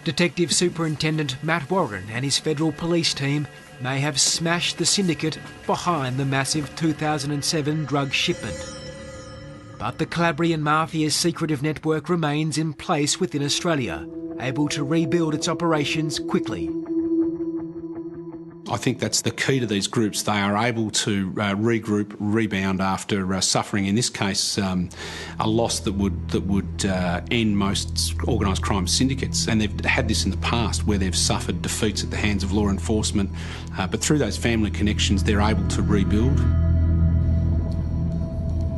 Detective Superintendent Matt Warren and his federal police team may have smashed the syndicate behind the massive 2007 drug shipment. But the Calabrian Mafia's secretive network remains in place within Australia, able to rebuild its operations quickly. I think that's the key to these groups. They are able to regroup, rebound after suffering, in this case, a loss that would end most organised crime syndicates. And they've had this in the past where they've suffered defeats at the hands of law enforcement. But through those family connections, they're able to rebuild.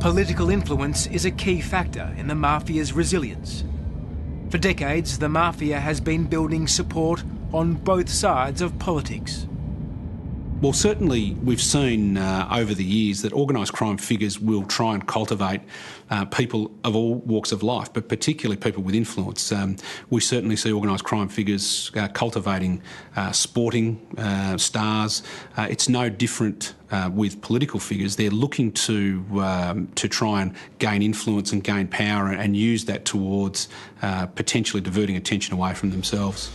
Political influence is a key factor in the Mafia's resilience. For decades, the Mafia has been building support on both sides of politics. Well, certainly we've seen over the years that organised crime figures will try and cultivate people of all walks of life, but particularly people with influence. We certainly see organised crime figures cultivating sporting stars. It's no different with political figures. They're looking to try and gain influence and gain power and use that towards potentially diverting attention away from themselves.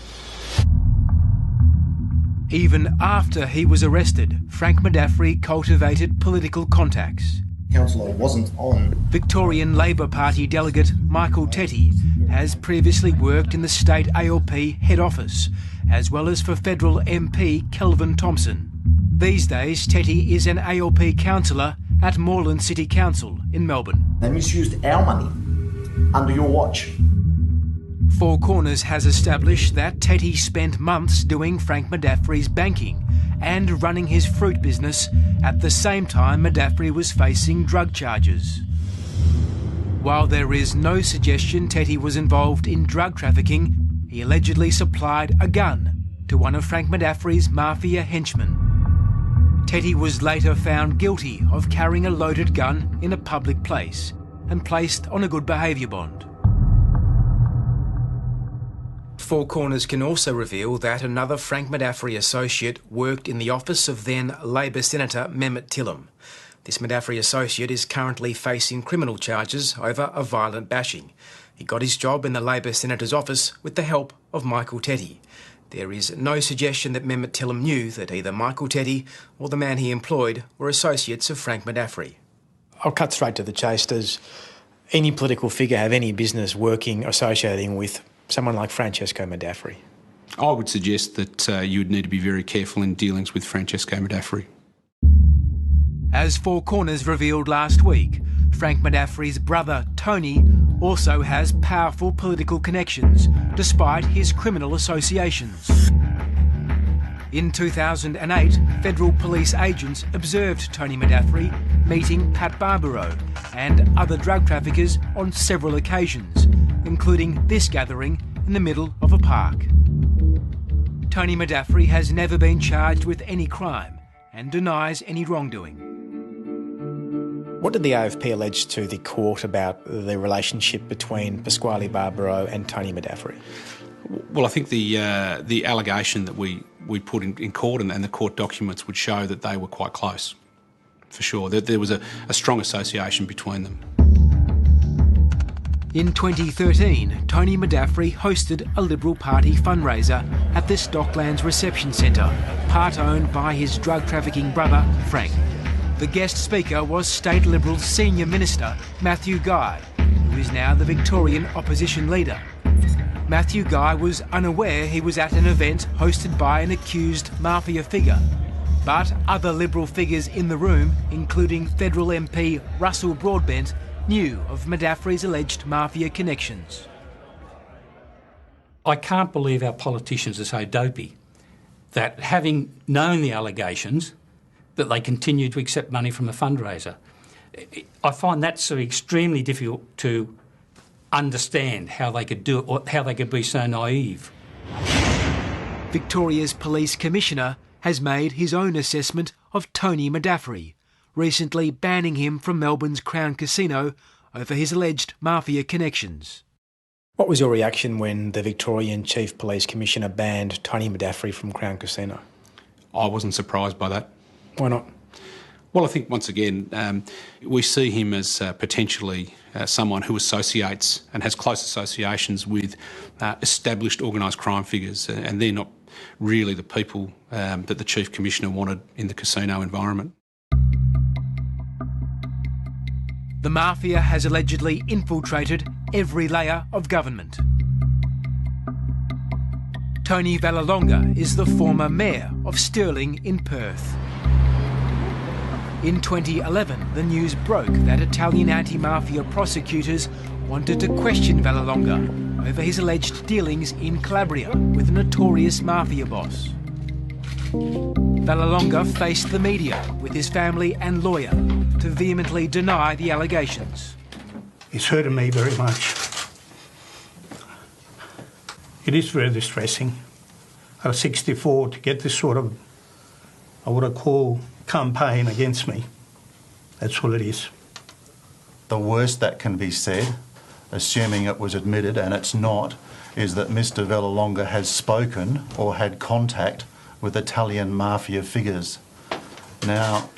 Even after he was arrested, Frank Modafferi cultivated political contacts. Councillor wasn't on. Victorian Labor Party delegate Michael Tetty has previously worked in the state ALP head office, as well as for federal MP Kelvin Thompson. These days, Tetty is an ALP councillor at Moreland City Council in Melbourne. They misused our money under your watch. Four Corners has established that Tetty spent months doing Frank Modafferi's banking and running his fruit business at the same time Modafferi was facing drug charges. While there is no suggestion Tetty was involved in drug trafficking, he allegedly supplied a gun to one of Frank Modafferi's mafia henchmen. Tetty was later found guilty of carrying a loaded gun in a public place and placed on a good behaviour bond. Four Corners can also reveal that another Frank Modafferi associate worked in the office of then Labor Senator Mehmet Tillam. This Modafferi associate is currently facing criminal charges over a violent bashing. He got his job in the Labor Senator's office with the help of Michael Tetty. There is no suggestion that Mehmet Tillam knew that either Michael Tetty or the man he employed were associates of Frank Modafferi. I'll cut straight to the chase. Does any political figure have any business working, associating with someone like Francesco Modafferi? I would suggest that you would need to be very careful in dealings with Francesco Modafferi. As Four Corners revealed last week, Frank Modafferi's brother Tony also has powerful political connections, despite his criminal associations. In 2008, federal police agents observed Tony Modafferi meeting Pat Barbaro and other drug traffickers on several occasions, including this gathering in the middle of a park. Tony Modafferi has never been charged with any crime and denies any wrongdoing. What did the AFP allege to the court about the relationship between Pasquale Barbaro and Tony Modafferi? Well, I think the allegation that we put in court and the court documents would show that they were quite close, for sure. That there was a strong association between them. In 2013, Tony Modafferi hosted a Liberal Party fundraiser at this Docklands reception centre, part owned by his drug trafficking brother, Frank. The guest speaker was State Liberal Senior Minister Matthew Guy, who is now the Victorian opposition leader. Matthew Guy was unaware he was at an event hosted by an accused mafia figure, but other Liberal figures in the room, including federal MP Russell Broadbent, knew of Modafferi's alleged mafia connections. I can't believe our politicians are so dopey that, having known the allegations, that they continued to accept money from a fundraiser. I find that so extremely difficult to understand how they could do it or how they could be so naive. Victoria's Police Commissioner has made his own assessment of Tony Medafri, recently banning him from Melbourne's Crown Casino over his alleged mafia connections. What was your reaction when the Victorian Chief Police Commissioner banned Tony Medafri from Crown Casino? I wasn't surprised by that. Why not? Well, I think once again, we see him as potentially someone who associates and has close associations with established organised crime figures, and they're not really the people that the Chief Commissioner wanted in the casino environment. The mafia has allegedly infiltrated every layer of government. Tony Vallelonga is the former mayor of Stirling in Perth. In 2011, the news broke that Italian anti-mafia prosecutors wanted to question Vallelonga over his alleged dealings in Calabria with a notorious mafia boss. Vallelonga faced the media with his family and lawyer to vehemently deny the allegations. It's hurted me very much. It is very distressing. I was 64 to get this sort of, I would call, campaign against me. That's all it is. The worst that can be said, assuming it was admitted, and it's not, is that Mr. Vallelonga has spoken or had contact with Italian mafia figures. Now,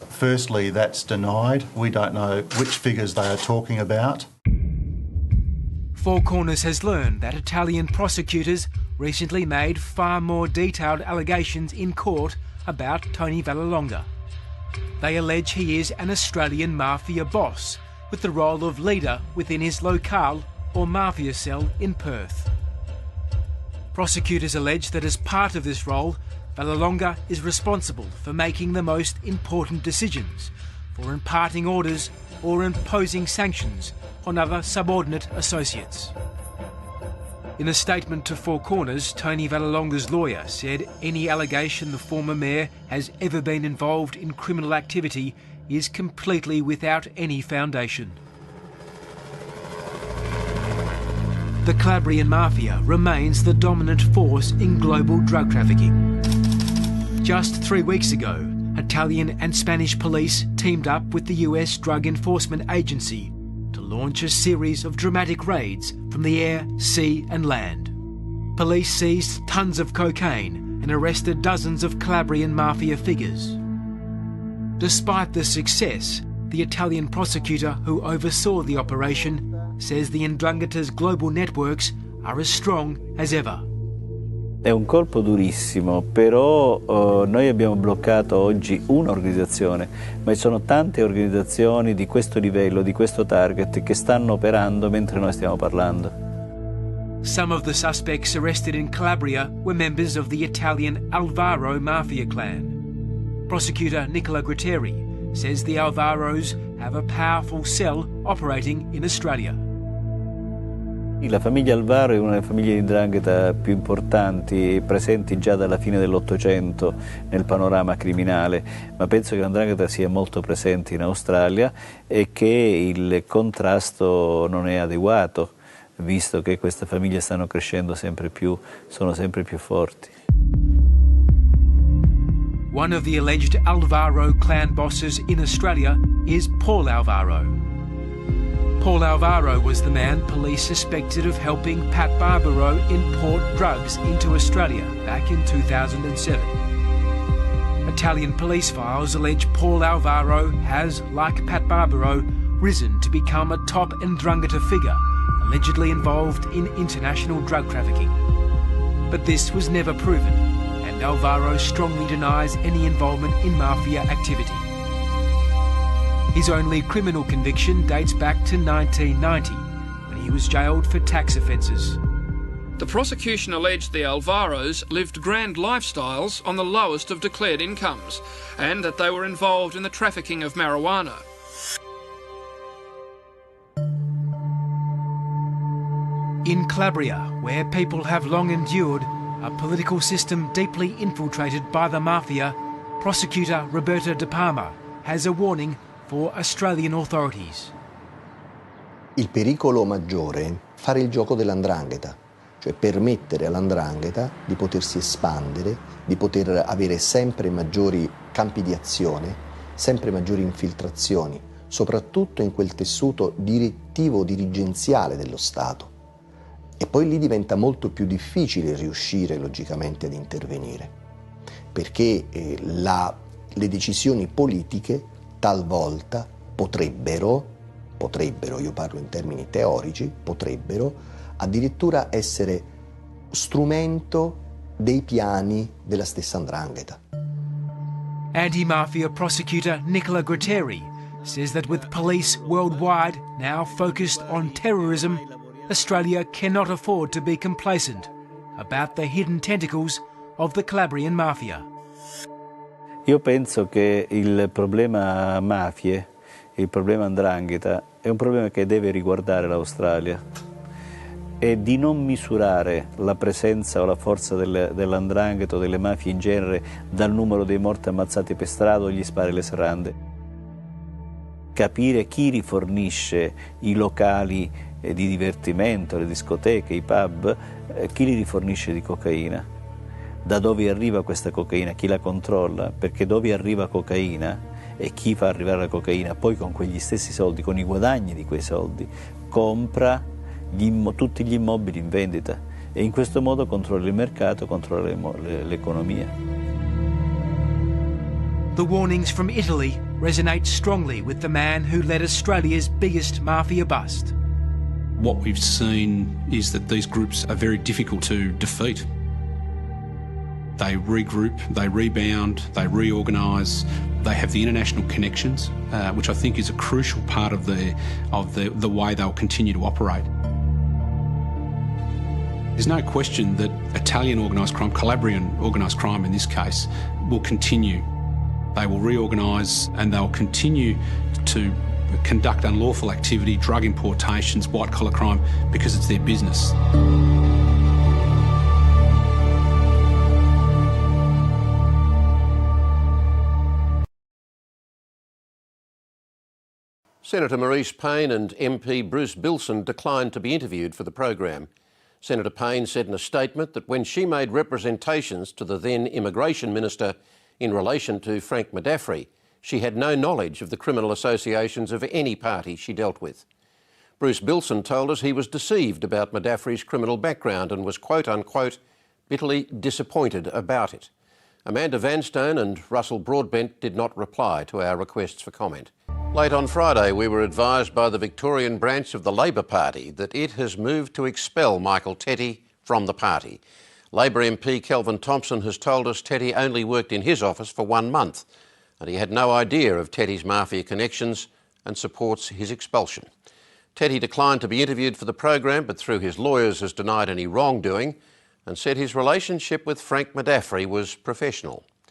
firstly, that's denied. We don't know which figures they are talking about. Four Corners has learned that Italian prosecutors recently made far more detailed allegations in court about Tony Vallelonga. They allege he is an Australian mafia boss with the role of leader within his locale or mafia cell in Perth. Prosecutors allege that as part of this role, Vallelonga is responsible for making the most important decisions, for imparting orders or imposing sanctions on other subordinate associates. In a statement to Four Corners, Tony Vallelonga's lawyer said any allegation the former mayor has ever been involved in criminal activity is completely without any foundation. The Calabrian Mafia remains the dominant force in global drug trafficking. Just 3 weeks ago, Italian and Spanish police teamed up with the US Drug Enforcement Agency to launch a series of dramatic raids from the air, sea and land. Police seized tons of cocaine and arrested dozens of Calabrian Mafia figures. Despite the success, the Italian prosecutor who oversaw the operation says the Ndrangheta's global networks are as strong as ever. È un colpo durissimo, però noi abbiamo bloccato oggi un'organizzazione, ma ci sono tante organizzazioni di questo livello, di questo target, che stanno operando mentre noi stiamo parlando. Some of the suspects arrested in Calabria were members of the Italian Alvaro mafia clan. Prosecutor Nicola Gratteri says the Alvaros have a powerful cell operating in Australia. La famiglia Alvaro è una delle famiglie di 'Ndrangheta più importanti, presenti già dalla fine dell'Ottocento nel panorama criminale, ma penso che la 'Ndrangheta sia molto presente in Australia e che il contrasto non è adeguato, visto che queste famiglie stanno crescendo sempre più, sono sempre più forti. One of the alleged Alvaro clan bosses in Australia is Paul Alvaro. Paul Alvaro was the man police suspected of helping Pat Barbaro import drugs into Australia back in 2007. Italian police files allege Paul Alvaro has, like Pat Barbaro, risen to become a top Ndrangheta figure, allegedly involved in international drug trafficking. But this was never proven, and Alvaro strongly denies any involvement in mafia activity. His only criminal conviction dates back to 1990, when he was jailed for tax offences. The prosecution alleged the Alvaros lived grand lifestyles on the lowest of declared incomes, and that they were involved in the trafficking of marijuana. In Calabria, where people have long endured a political system deeply infiltrated by the mafia, prosecutor Roberta De Palma has a warning for Australian authorities. Il pericolo maggiore è fare il gioco dell''Ndrangheta, cioè permettere all''Ndrangheta di potersi espandere, di poter avere sempre maggiori campi di azione, sempre maggiori infiltrazioni, soprattutto in quel tessuto direttivo dirigenziale dello Stato. E poi lì diventa molto più difficile riuscire logicamente ad intervenire, perché le decisioni politiche talvolta potrebbero, io parlo in termini teorici, potrebbero addirittura essere strumento dei piani della stessa 'Ndrangheta. Anti-mafia prosecutor Nicola Gratteri says that with police worldwide now focused on terrorism, Australia cannot afford to be complacent about the hidden tentacles of the Calabrian mafia. Io penso che il problema mafie, il problema 'Ndrangheta, è un problema che deve riguardare l'Australia e di non misurare la presenza o la forza dell''Ndrangheta o delle mafie in genere dal numero dei morti ammazzati per strada o gli spari alle serrande. Capire chi rifornisce i locali di divertimento, le discoteche, i pub, chi li rifornisce di cocaina, da dove arriva questa cocaina, chi la controlla, perché dove arriva cocaina e chi fa arrivare la cocaina poi con quegli stessi soldi, con i guadagni di quei soldi, compra tutti gli immobili in vendita e in questo modo controlla il mercato, controlla l'economia. The warnings from Italy resonate strongly with the man who led Australia's biggest mafia bust. What we've seen is that these groups are very difficult to defeat. They regroup, they rebound, they reorganise, they have the international connections, which I think is a crucial part of the way they'll continue to operate. There's no question that Italian organised crime, Calabrian organised crime in this case, will continue. They will reorganise and they'll continue to conduct unlawful activity, drug importations, white-collar crime, because it's their business. Senator Maurice Payne and MP Bruce Bilson declined to be interviewed for the program. Senator Payne said in a statement that when she made representations to the then Immigration Minister in relation to Frank Medafri, she had no knowledge of the criminal associations of any party she dealt with. Bruce Bilson told us he was deceived about Medafri's criminal background and was quote-unquote bitterly disappointed about it. Amanda Vanstone and Russell Broadbent did not reply to our requests for comment. Late on Friday, we were advised by the Victorian branch of the Labor Party that it has moved to expel Michael Tetty from the party. Labor MP Kelvin Thompson has told us Tetty only worked in his office for 1 month and he had no idea of Tetty's mafia connections and supports his expulsion. Tetty declined to be interviewed for the program, but through his lawyers has denied any wrongdoing and said his relationship with Frank Medafri was professional.